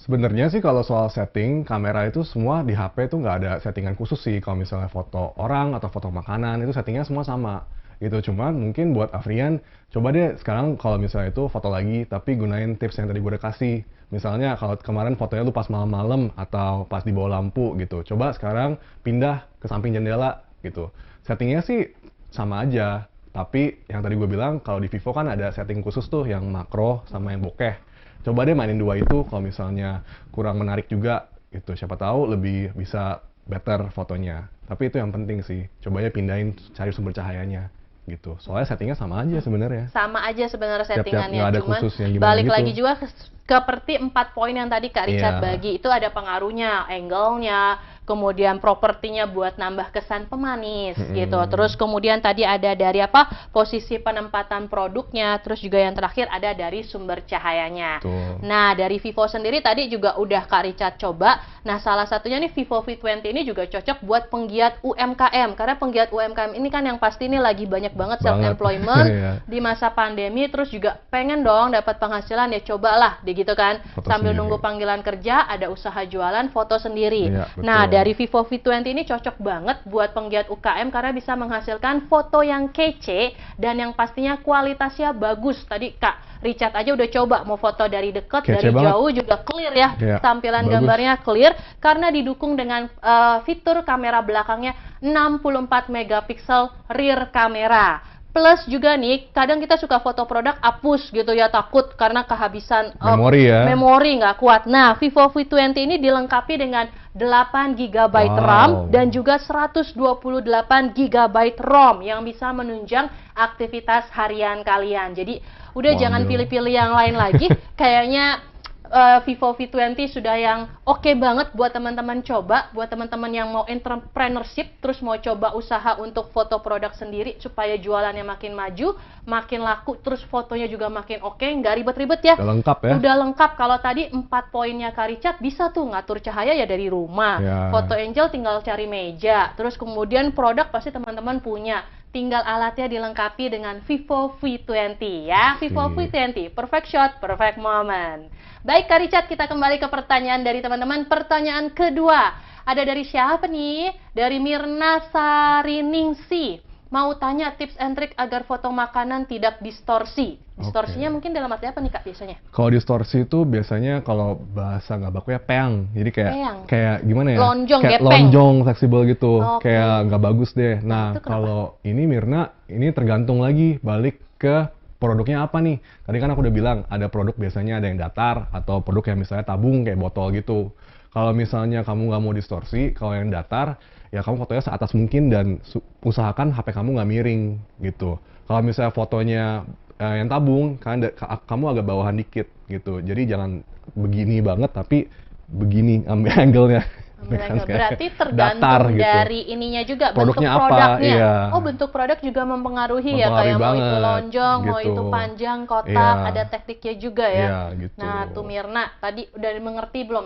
Sebenarnya sih kalau soal setting kamera itu semua di HP itu nggak ada settingan khusus sih. Kalau misalnya foto orang atau foto makanan itu settingnya semua sama. gitu. Cuman mungkin buat Afrian, coba deh sekarang kalau misalnya itu foto lagi, tapi gunain tips yang tadi gue udah kasih. Misalnya kalau kemarin fotonya lu pas malam-malam atau pas di bawah lampu gitu, coba sekarang pindah ke samping jendela gitu. Settingnya sih sama aja, tapi yang tadi gue bilang kalau di Vivo kan ada setting khusus tuh yang makro sama yang bokeh. Coba deh mainin dua itu, kalau misalnya kurang menarik juga gitu, siapa tahu lebih bisa better fotonya. Tapi itu yang penting sih, coba ya pindahin cari sumber cahayanya gitu. Soalnya settingnya sama aja sebenarnya. Sama aja sebenarnya Tiap-tiap settingannya, nggak ada cuman khusus yang gimana balik gitu. lagi juga seperti 4 poin yang tadi Kak Richard Iya. bagi, itu ada pengaruhnya, angle-nya, kemudian propertinya buat nambah kesan pemanis gitu. Terus kemudian tadi ada dari posisi penempatan produknya, terus juga yang terakhir ada dari sumber cahayanya. Betul. Nah, dari Vivo sendiri tadi juga udah Kak Richard coba. Nah, salah satunya nih Vivo V20 ini juga cocok buat penggiat UMKM. Karena penggiat UMKM ini kan yang pasti nih lagi banyak banget self-employment Iya. di masa pandemi, terus juga pengen dong dapat penghasilan, ya cobalah deh gitu kan. Foto Sambil sendiri. nunggu panggilan kerja, ada usaha jualan foto sendiri. Iya, betul. Nah, dari Vivo V20 ini cocok banget buat penggiat UKM karena bisa menghasilkan foto yang kece dan yang pastinya kualitasnya bagus. Tadi Kak Richard aja udah coba mau foto dari dekat, Kece dari banget. jauh juga clear ya. Iya, Tampilan bagus. gambarnya clear karena didukung dengan fitur kamera belakangnya 64 megapiksel rear kamera. Plus juga nih, kadang kita suka foto produk hapus gitu ya, takut karena kehabisan Memori ya. memori nggak kuat. Nah, Vivo V20 ini dilengkapi dengan 8 GB Wow. RAM dan juga 128 GB ROM yang bisa menunjang aktivitas harian kalian. Jadi udah jangan Waduh. pilih-pilih yang lain lagi. Kayaknya Vivo V20 sudah yang oke banget buat teman-teman coba, buat teman-teman yang mau entrepreneurship, terus mau coba usaha untuk foto produk sendiri supaya jualannya makin maju, makin laku, terus fotonya juga makin oke, nggak ribet-ribet ya. Udah lengkap ya. Udah lengkap. Kalau tadi 4 poinnya Kak Richard bisa tuh ngatur cahaya ya dari rumah. Ya. Foto angel tinggal cari meja. Terus kemudian produk pasti teman-teman punya. Tinggal alatnya dilengkapi dengan Vivo V20 ya. Vivo Sip. V20, perfect shot, perfect moment. Baik Kak Richard, kita kembali ke pertanyaan dari teman-teman. Pertanyaan kedua, ada dari siapa nih? Dari Mirna Sariningsi. Mau tanya tips and trick agar foto makanan tidak distorsi. Distorsinya Oke. mungkin dalam arti apa nih Kak biasanya? Kalau distorsi itu biasanya kalau bahasa nggak baku ya peang. Jadi kayak Peang. kayak gimana ya? Lonjong, kayak gepeng. lonjong, fleksibel gitu. Oke. Kayak nggak bagus deh. Nah, itu kenapa? kalau ini Mirna, ini tergantung lagi balik ke produknya apa nih. Tadi kan aku udah bilang ada produk biasanya ada yang datar atau produk yang misalnya tabung kayak botol gitu. Kalau misalnya kamu nggak mau distorsi, kalau yang datar ya kamu fotonya seatas mungkin dan usahakan HP kamu nggak miring gitu. Kalau misalnya fotonya yang tabung, kamu agak bawahan dikit gitu. Jadi jangan begini banget, tapi begini ambil angle-nya. Berarti tergantung Datar gitu. dari ininya juga, Produknya bentuk apa, produknya. iya. Oh, bentuk produk juga mempengaruhi ya, Mempengaruhi kayak mau itu banget, lonjong, mau gitu. itu panjang, kotak, Iya. ada tekniknya juga ya. Iya, gitu. Nah, tuh Mirna, tadi udah mengerti belum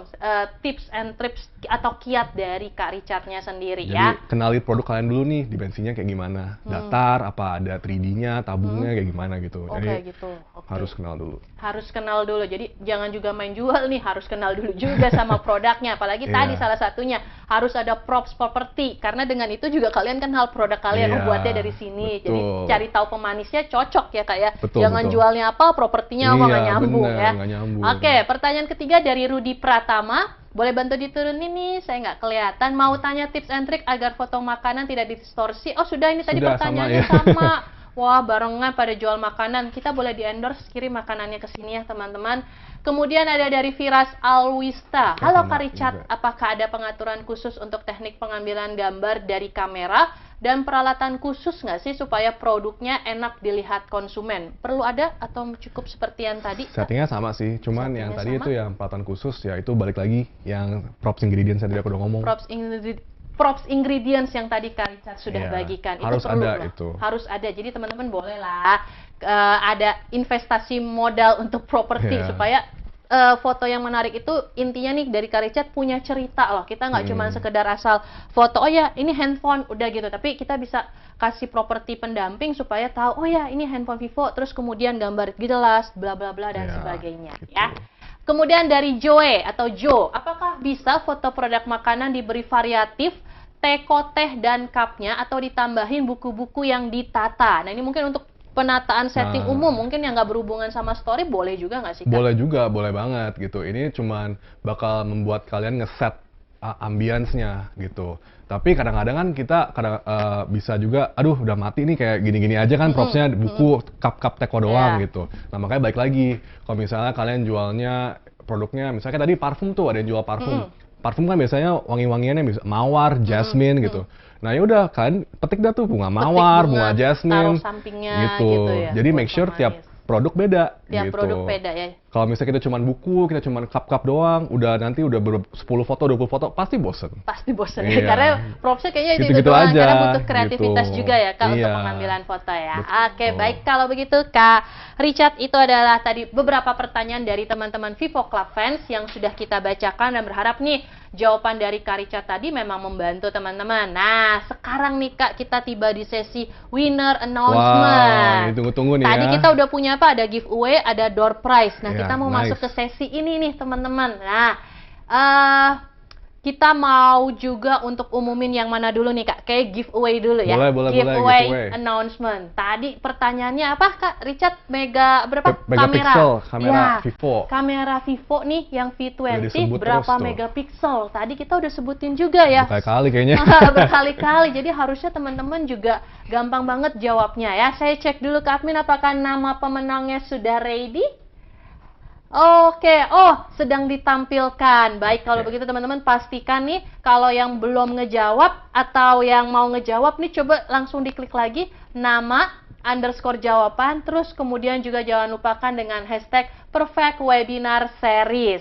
tips and tricks atau kiat dari Kak Richard-nya sendiri Jadi ya? kenali produk kalian dulu nih, dimensinya kayak gimana. Datar, apa ada 3D-nya, tabungnya kayak gimana gitu. Oh, Jadi kayak gitu. Oke. harus kenal dulu. Harus kenal dulu. Jadi jangan juga main jual nih, harus kenal dulu juga sama produknya. Apalagi tadi Iya. salah satunya harus ada props property, karena dengan itu juga kalian kenal produk kalian. Oh, Iya, buatnya dari sini. Jadi betul. cari tahu pemanisnya cocok ya Kak ya. Betul, Jangan betul. jualnya apa, propertinya apa, Iya, nggak nyambung bener, ya. nggak nyambung. Oke, pertanyaan ketiga dari Rudi Pratama. Boleh bantu diturunin nih, saya nggak kelihatan. Mau tanya tips and trick agar foto makanan tidak distorsi. Oh sudah, ini tadi Sudah, pertanyaannya sama, ya. sama. Wah, barengan pada jual makanan. Kita boleh di-endorse, kirim makanannya ke sini ya, teman-teman. Kemudian ada dari Firas Alwista. Halo sama Kak Richard, juga. apakah ada pengaturan khusus untuk teknik pengambilan gambar dari kamera dan peralatan khusus nggak sih supaya produknya enak dilihat konsumen? Perlu ada atau cukup seperti yang tadi? Kak? Settingnya sama sih, cuman yang Settingnya tadi sama? itu yang peralatan khusus ya itu balik lagi yang props ingredients yang tadi aku udah ngomong. Props ingredients yang tadi Kak Richard sudah Iya, bagikan, harus itu perlu ada loh. itu. Harus ada. Jadi teman-teman boleh lah ada investasi modal untuk properti Iya. supaya foto yang menarik itu intinya nih dari Kak Richard punya cerita loh. Kita nggak cuma sekedar asal foto, oh ya ini handphone udah gitu, tapi kita bisa kasih properti pendamping supaya tahu oh ya ini handphone Vivo, terus kemudian gambar jelas, bla bla bla dan Iya, sebagainya gitu. ya. Kemudian dari Joe atau Joe, apakah bisa foto produk makanan diberi variatif teko teh dan cupnya atau ditambahin buku-buku yang ditata. Nah ini mungkin untuk penataan setting Nah. umum, mungkin yang nggak berhubungan sama story boleh juga nggak sih Kak? Boleh juga, boleh banget gitu. Ini cuman bakal membuat kalian ngeset ambience-nya gitu. Tapi kadang-kadang kan kita bisa juga, aduh udah mati nih kayak gini-gini aja kan propsnya buku cup-cup teko doang Iya. gitu. Nah makanya balik lagi, kalau misalnya kalian jualnya produknya, misalnya tadi parfum tuh ada yang jual parfum. Parfum kan biasanya wangi-wangiannya bisa mawar, jasmine gitu. Nah ya udah kan petik dah tuh bunga mawar, bunga jasmine taruh sampingnya gitu ya, Jadi buat make sure tiap pemanis. produk beda Tiap gitu. produk beda ya. Kalau misalnya kita cuman buku, kita cuman cup-cup doang, udah nanti udah 10 foto, 20 foto, pasti bosen. Pasti bosan Iya. ya, karena propsnya kayaknya itu Gitu-gitu doang, aja, karena butuh kreativitas gitu. juga ya Kak untuk Iya. pengambilan foto ya. Betul. Oke, baik kalau begitu Kak Richard, itu adalah tadi beberapa pertanyaan dari teman-teman Vivo Club Fans yang sudah kita bacakan dan berharap nih jawaban dari Kak Richard tadi memang membantu teman-teman. Nah, sekarang nih Kak kita tiba di sesi winner announcement. Wah, ditunggu-tunggu nih Tadi ya. kita udah punya apa? Ada giveaway, ada door prize. Nah, Ya, kita mau nice. masuk ke sesi ini nih, teman-teman. Nah, kita mau juga untuk umumin yang mana dulu nih, Kak? Kayak giveaway dulu ya. Boleh, giveaway giveaway. announcement. Tadi pertanyaannya apa, Kak Richard? Mega berapa? Megapiksel, kamera Ya, Vivo. Kamera Vivo nih yang Udah V20 disebut berapa terus tuh. megapiksel? Tadi kita udah sebutin juga ya. Berkali-kali kayaknya. Berkali-kali, jadi harusnya teman-teman juga gampang banget jawabnya ya. Saya cek dulu ke admin apakah nama pemenangnya sudah ready. Oke, sedang ditampilkan. Baik, kalau Oke. begitu teman-teman pastikan nih kalau yang belum ngejawab atau yang mau ngejawab nih coba langsung diklik lagi nama underscore jawaban, terus kemudian juga jangan lupakan dengan hashtag perfect webinar series.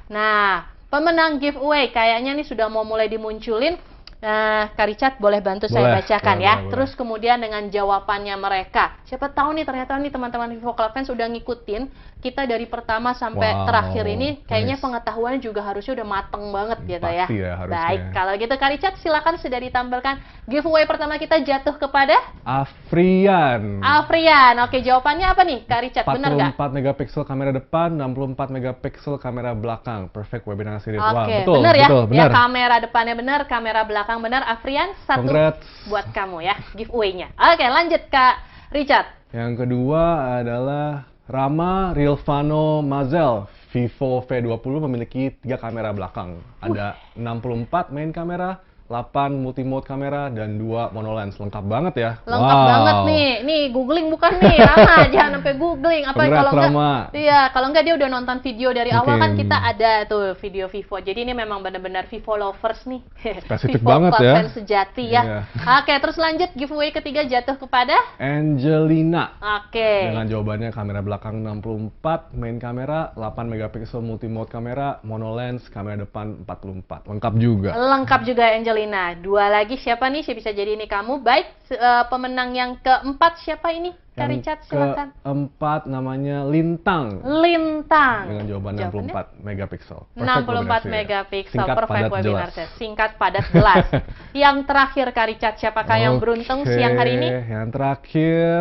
Nah, pemenang giveaway kayaknya nih sudah mau mulai dimunculin. Nah, Kak Richard boleh bantu saya Boleh, bacakan boleh, ya. boleh. Terus kemudian dengan jawabannya mereka. Siapa tahu nih ternyata nih teman-teman Vivo Club Fans udah ngikutin kita dari pertama sampai Wow, terakhir ini. Kayaknya nice. pengetahuannya juga harusnya udah mateng banget gitu ya. Pasti ya, harusnya. Baik, kalau gitu Kak Richard silakan sudah ditampilkan giveaway pertama kita jatuh kepada Afrian. Afrian. Oke, jawabannya apa nih Kak Richard? Benar nggak? 44 megapiksel kamera depan, 64 megapiksel kamera belakang. Perfect webinar series. Wah, Oke, betul, benar ya. betul, Ya, benar. kamera depannya benar, kamera belakang benar. Afrian, satu Congrats. buat kamu ya, giveaway-nya. Oke, lanjut Kak Richard. Yang kedua adalah Rama Rilvano Mazel. Vivo V20 memiliki 3 kamera belakang. Ada 64 main kamera, 8 multi-mode kamera, dan 2 monolens. Lengkap banget ya. Lengkap Wow. banget nih. Nih, googling bukan nih, Rama. Jangan sampai googling. Apa Congrats, kalau enggak? Rama. Iya, kalau enggak dia udah nonton video dari awal kan Mungkin. kita ada tuh video Vivo. Jadi ini memang benar-benar Vivo lovers nih. Spesifik Vivo banget Club ya. Fans sejati ya. Iya. Oke, terus lanjut giveaway ketiga jatuh kepada Angelina. Oke. Dengan jawabannya kamera belakang 64, main kamera, 8 megapiksel multi-mode kamera, monolens, kamera depan 44. Lengkap juga. Lengkap juga Angelina. Dua lagi siapa nih? Siapa bisa jadi ini kamu? Baik, pemenang yang keempat siapa ini? Kak Richard, silakan. keempat namanya Lintang. Lintang. Dengan jawaban Jawabannya? 64 megapiksel. 64 megapiksel, Singkat, perfect padat, webinar jelas. set. Singkat, padat, jelas. Yang terakhir Kak Richard, siapakah yang beruntung Oke, siang hari ini? Yang terakhir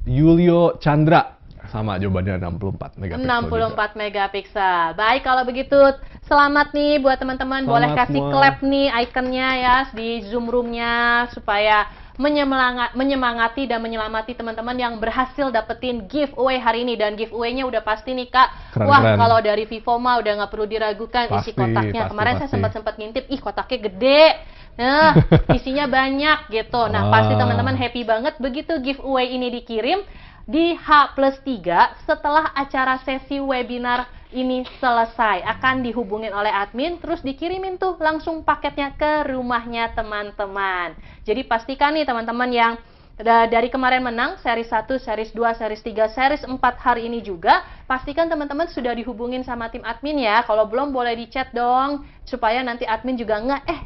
Yulio Chandra. Sama jawabannya 64 megapiksel 64 megapiksel. Baik, kalau begitu selamat nih buat teman-teman. Selamat Boleh kasih semua. clap nih ikonnya ya di Zoom room-nya supaya menyemangati dan menyelamati teman-teman yang berhasil dapetin giveaway hari ini. Dan giveaway-nya udah pasti nih Kak. Keren, Wah, keren. kalau dari Vivo mah udah nggak perlu diragukan isi Pasti, kotaknya. pasti, Kemarin saya pasti. sempat ngintip, ih kotaknya gede. Nah, isinya banyak gitu. Nah, pasti Wah. teman-teman happy banget begitu giveaway ini dikirim di H+3 setelah acara sesi webinar ini selesai. Akan dihubungin oleh admin, terus dikirimin tuh langsung paketnya ke rumahnya teman-teman. Jadi pastikan nih teman-teman yang dari kemarin menang, seri 1, seri 2, seri 3, seri 4 hari ini juga, pastikan teman-teman sudah dihubungin sama tim admin ya. Kalau belum boleh di chat dong, supaya nanti admin juga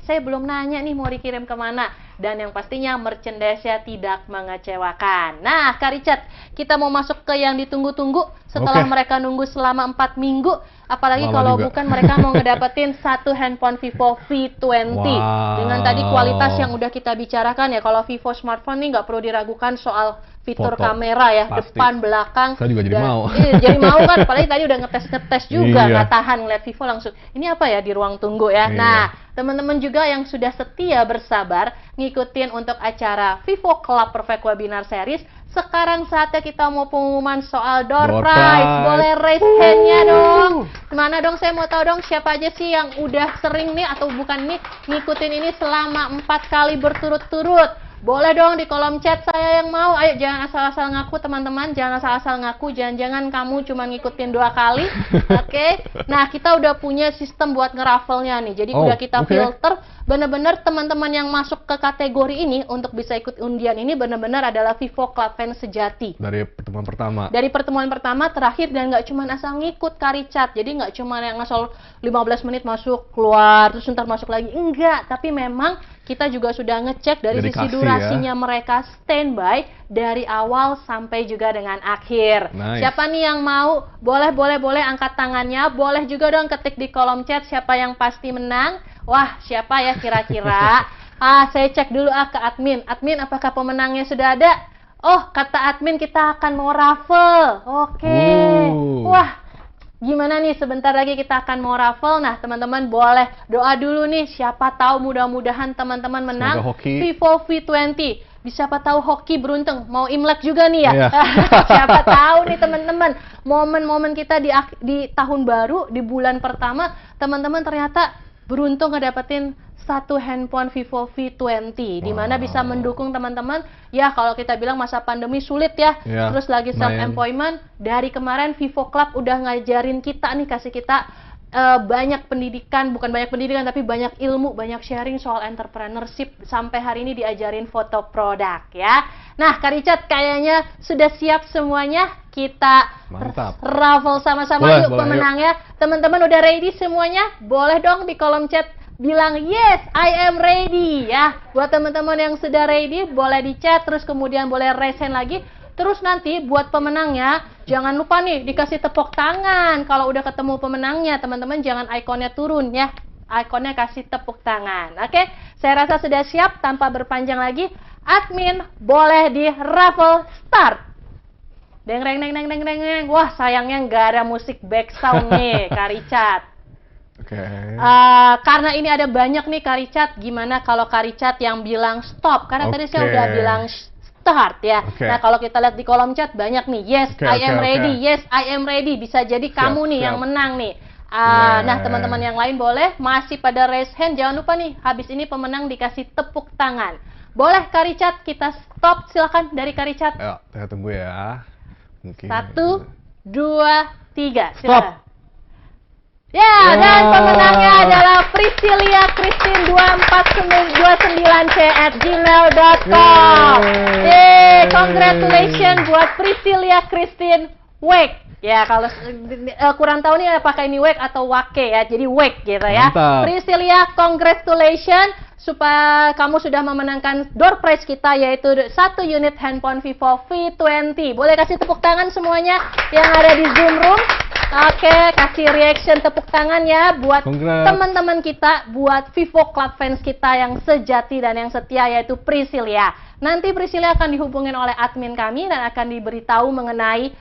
saya belum nanya nih mau dikirim kemana. Dan yang pastinya merchandise-nya tidak mengecewakan. Nah, Kak Richard, kita mau masuk ke yang ditunggu-tunggu setelah Oke. mereka nunggu selama 4 minggu. Apalagi Lama kalau juga. bukan mereka mau ngedapetin satu handphone Vivo V20. Wow. Dengan tadi kualitas yang udah kita bicarakan ya, kalau Vivo smartphone nih nggak perlu diragukan soal fitur Foto. kamera ya, Pasti. depan, belakang. Saya juga jadi mau. Iya, jadi mau kan, apalagi tadi udah ngetes juga, Iya. nggak tahan ngeliat Vivo langsung. Ini apa ya di ruang tunggu ya? Iya. Nah, teman-teman juga yang sudah setia bersabar ngikutin untuk acara Vivo Club Perfect Webinar Series, sekarang saatnya kita mau pengumuman soal door Door prize. prize. Boleh raise hand-nya dong. Mana dong, saya mau tahu dong siapa aja sih yang udah sering nih atau bukan nih ngikutin ini selama 4 kali berturut-turut. Boleh dong di kolom chat, saya yang mau. Ayo, jangan asal-asal ngaku teman-teman, jangan asal-asal ngaku, jangan-jangan kamu cuma ngikutin 2 kali. Oke. Nah, kita udah punya sistem buat ngeraffle-nya nih. Jadi Oh, udah kita oke. filter benar-benar teman-teman yang masuk ke kategori ini untuk bisa ikut undian ini benar-benar adalah Vivo Club fans sejati. Dari pertemuan pertama. Dari pertemuan pertama terakhir, dan nggak cuma asal ngikut Karicat, jadi nggak cuma yang asal 15 menit masuk keluar terus ntar masuk lagi, enggak, tapi memang kita juga sudah ngecek dari sisi Dedikasi durasinya mereka standby dari awal sampai juga dengan akhir. Nice. Siapa nih yang mau? Boleh angkat tangannya, boleh juga dong ketik di kolom chat siapa yang pasti menang. Wah, siapa ya kira-kira? Saya cek dulu ke admin. Admin, apakah pemenangnya sudah ada? Oh, kata admin kita akan mau raffle. Oke. Wah, gimana nih, sebentar lagi kita akan mau raffle. Nah, teman-teman boleh doa dulu nih. Siapa tahu mudah-mudahan teman-teman menang Semoga hoki. Vivo V20. Siapa tahu hoki beruntung. Mau Imlek juga nih ya. Iya. Siapa tahu nih teman-teman. Momen-momen kita di tahun baru, di bulan pertama, teman-teman ternyata beruntung ngedapetin satu handphone Vivo V20, di mana bisa mendukung teman-teman. Ya, kalau kita bilang masa pandemi sulit ya. Ya, Terus lagi lumayan. self-employment. Dari kemarin Vivo Club udah ngajarin kita nih, kasih kita banyak pendidikan, bukan banyak pendidikan tapi banyak ilmu, banyak sharing soal entrepreneurship. Sampai hari ini diajarin foto produk ya. Nah, Karicat kayaknya sudah siap semuanya. Kita Mantap. raffle sama-sama Boleh, yuk boleh, pemenangnya. Teman-teman udah ready semuanya? Boleh dong di kolom chat bilang yes, I am ready ya. Buat teman-teman yang sudah ready, boleh di chat, terus kemudian boleh raise hand lagi. Terus nanti buat pemenangnya, jangan lupa nih dikasih tepuk tangan. Kalau udah ketemu pemenangnya, teman-teman jangan ikonnya turun ya. Ikonnya kasih tepuk tangan. Oke, saya rasa sudah siap. Tanpa berpanjang lagi, admin boleh di raffle start. Deng deng deng deng deng deng deng. Wah, sayangnya nggak ada musik back sound nih, Karicat. Oke. Karena ini ada banyak nih Karicat, gimana kalau Karicat yang bilang stop? Karena tadi saya Oke. udah bilang start ya. Oke. Nah, kalau kita lihat di kolom chat banyak nih, yes, Oke, I am oke, ready, oke. yes, I am ready. Bisa jadi kamu nih siap. yang menang nih. Yeah. Nah, teman-teman yang lain boleh masih pada raise hand. Jangan lupa nih, habis ini pemenang dikasih tepuk tangan. Boleh Karicat, kita stop, silakan dari Karicat. Ayo, kita tunggu ya. Mungkin. 1, 2, 3, Stop. silakan. Ya, dan pemenangnya adalah Priscilia Christine 2429c@gmail.com. Congratulations buat Priscilia Christine Wake. Ya, kalau kurang tahu nih apakah ini Wake atau Wake ya. Jadi Wake gitu ya. Mantap. Priscilia, congratulations supaya kamu sudah memenangkan door prize kita, yaitu 1 unit handphone Vivo V20. Boleh kasih tepuk tangan semuanya yang ada di Zoom room. Oke, kasih reaction tepuk tangan ya buat Congrats. teman-teman kita, buat Vivo Club fans kita yang sejati dan yang setia, yaitu Priscilia. Nanti Priscilia akan dihubungin oleh admin kami dan akan diberitahu mengenai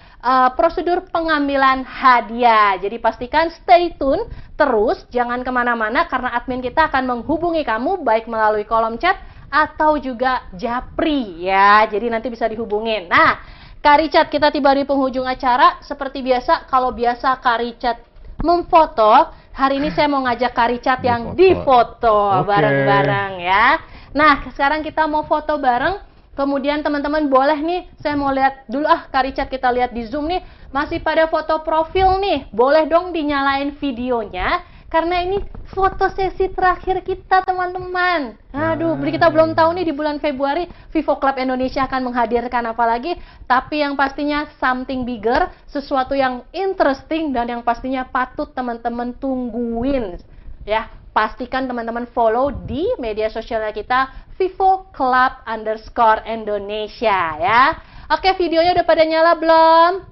prosedur pengambilan hadiah. Jadi pastikan stay tune terus, jangan kemana-mana karena admin kita akan menghubungi kamu baik melalui kolom chat atau juga japri ya. Jadi nanti bisa dihubungin. Nah, Karicat, kita tiba di penghujung acara. Seperti biasa, kalau biasa Karicat memfoto, hari ini saya mau ngajak Karicat yang difoto Oke. bareng-bareng ya. Nah, sekarang kita mau foto bareng. Kemudian teman-teman boleh nih, saya mau lihat dulu Karicat, kita lihat di Zoom nih, masih pada foto profil nih. Boleh dong dinyalain videonya, karena ini foto sesi terakhir kita teman-teman. Aduh, kita belum tahu nih di bulan Februari Vivo Club Indonesia akan menghadirkan apa lagi. Tapi yang pastinya something bigger, sesuatu yang interesting dan yang pastinya patut teman-teman tungguin. Ya, pastikan teman-teman follow di media sosialnya kita Vivo Club _Indonesia ya. Oke, videonya udah pada nyala belum?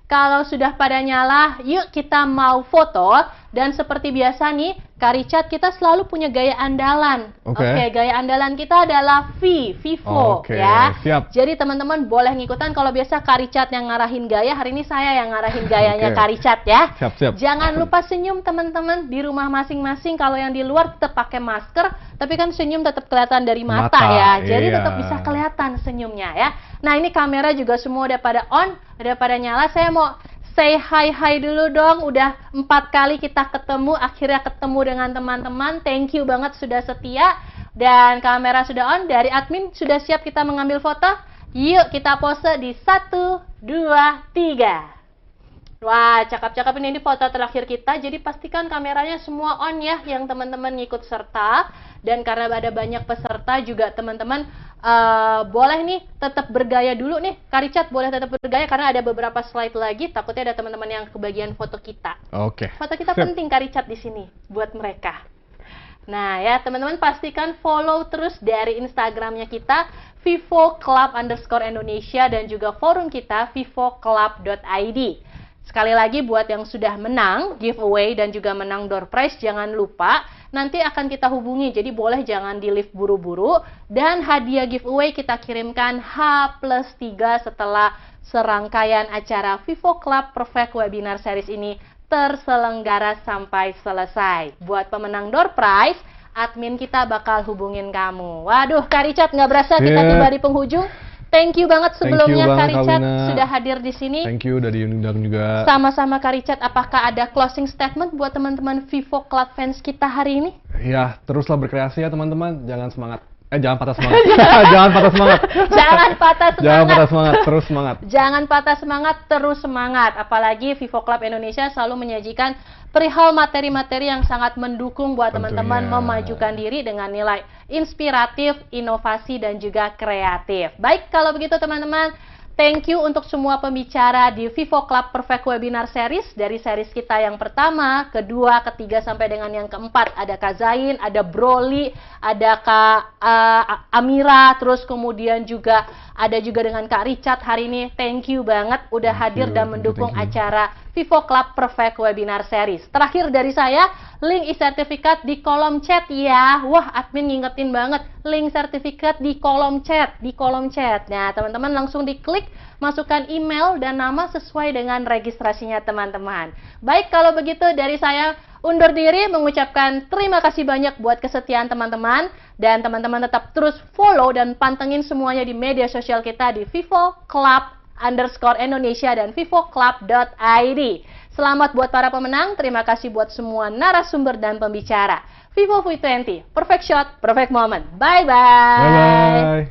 Kalau sudah pada nyala, yuk kita mau foto Dan seperti biasa nih, Kak Richard, kita selalu punya gaya andalan. Oke. Gaya andalan kita adalah Vivo Oke, ya. siap. Jadi teman-teman boleh ngikutan. Kalau biasa Kak Richard yang ngarahin gaya, hari ini saya yang ngarahin gayanya Oke. Kak Richard ya. Siap. Jangan lupa senyum teman-teman di rumah masing-masing. Kalau yang di luar tetap pakai masker, tapi kan senyum tetap kelihatan dari mata, Mata, ya. Jadi iya. tetap bisa kelihatan senyumnya ya. Nah ini kamera juga semua udah pada on, udah pada nyala. Saya mau say hi dulu dong. Udah 4 kali kita ketemu, akhirnya ketemu dengan teman-teman. Thank you banget sudah setia. Dan kamera sudah on, dari admin sudah siap kita mengambil foto. Yuk kita pose di 1, 2, 3. Wah, cakep-cakep ini foto terakhir kita. Jadi pastikan kameranya semua on ya, yang teman-teman ngikut serta. Dan karena ada banyak peserta juga teman-teman boleh nih tetap bergaya dulu nih. Kak Richard boleh tetap bergaya karena ada beberapa slide lagi. Takutnya ada teman-teman yang kebagian foto kita. Oke. Foto kita Sip. penting Kak Richard di sini buat mereka. Nah ya teman-teman pastikan follow terus dari Instagramnya kita Vivo Club _Indonesia dan juga forum kita vivoclub.id. Sekali lagi buat yang sudah menang giveaway dan juga menang door prize, jangan lupa nanti akan kita hubungi. Jadi boleh jangan di live buru-buru. Dan hadiah giveaway kita kirimkan H+3 setelah serangkaian acara Vivo Club Perfect Webinar Series ini terselenggara sampai selesai. Buat pemenang door prize, admin kita bakal hubungin kamu. Waduh, Kak Richard, nggak berasa kita Yeah. tiba di penghujung. Thank you banget sebelumnya Kak banget, Richard Alina. sudah hadir di sini. Thank you udah diundang juga. Sama-sama Kak Richard, apakah ada closing statement buat teman-teman Vivo Club fans kita hari ini? Ya, teruslah berkreasi ya teman-teman. Jangan semangat. Jangan patah semangat. Jangan patah semangat. Jangan patah semangat. Jangan patah semangat, terus semangat. Jangan patah semangat, terus semangat. Apalagi Vivo Club Indonesia selalu menyajikan perihal materi-materi yang sangat mendukung buat teman-teman Tentunya. memajukan diri dengan nilai inspiratif, inovasi, dan juga kreatif. Baik, kalau begitu teman-teman, thank you untuk semua pembicara di Vivo Club Perfect Webinar Series. Dari series kita yang pertama, kedua, ketiga, sampai dengan yang keempat. Ada Kak Zain, ada Broly, ada Kak Amira, terus kemudian juga ada juga dengan Kak Richard hari ini. Thank you banget udah hadir dan mendukung thank you. acara Vivo Club Perfect Webinar Series. Terakhir dari saya, link e-sertifikat di kolom chat ya. Wah, admin ngingetin banget. Link sertifikat di kolom chat, Nah, teman-teman langsung diklik, masukkan email dan nama sesuai dengan registrasinya teman-teman. Baik, kalau begitu dari saya undur diri mengucapkan terima kasih banyak buat kesetiaan teman-teman. Dan teman-teman tetap terus follow dan pantengin semuanya di media sosial kita di Vivo Club _Indonesia dan vivoclub.id. Selamat buat para pemenang, terima kasih buat semua narasumber dan pembicara. Vivo V20, perfect shot, perfect moment. Bye-bye. Bye-bye.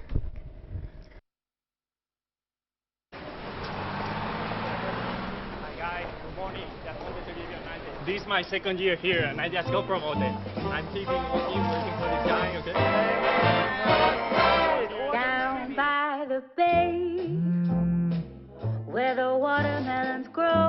Hi guys, good morning. Just wanted to give you an idea. This is my second year here and I just got promoted. I'm keeping working for this guy, okay? Down by the bay, where the watermelons grow.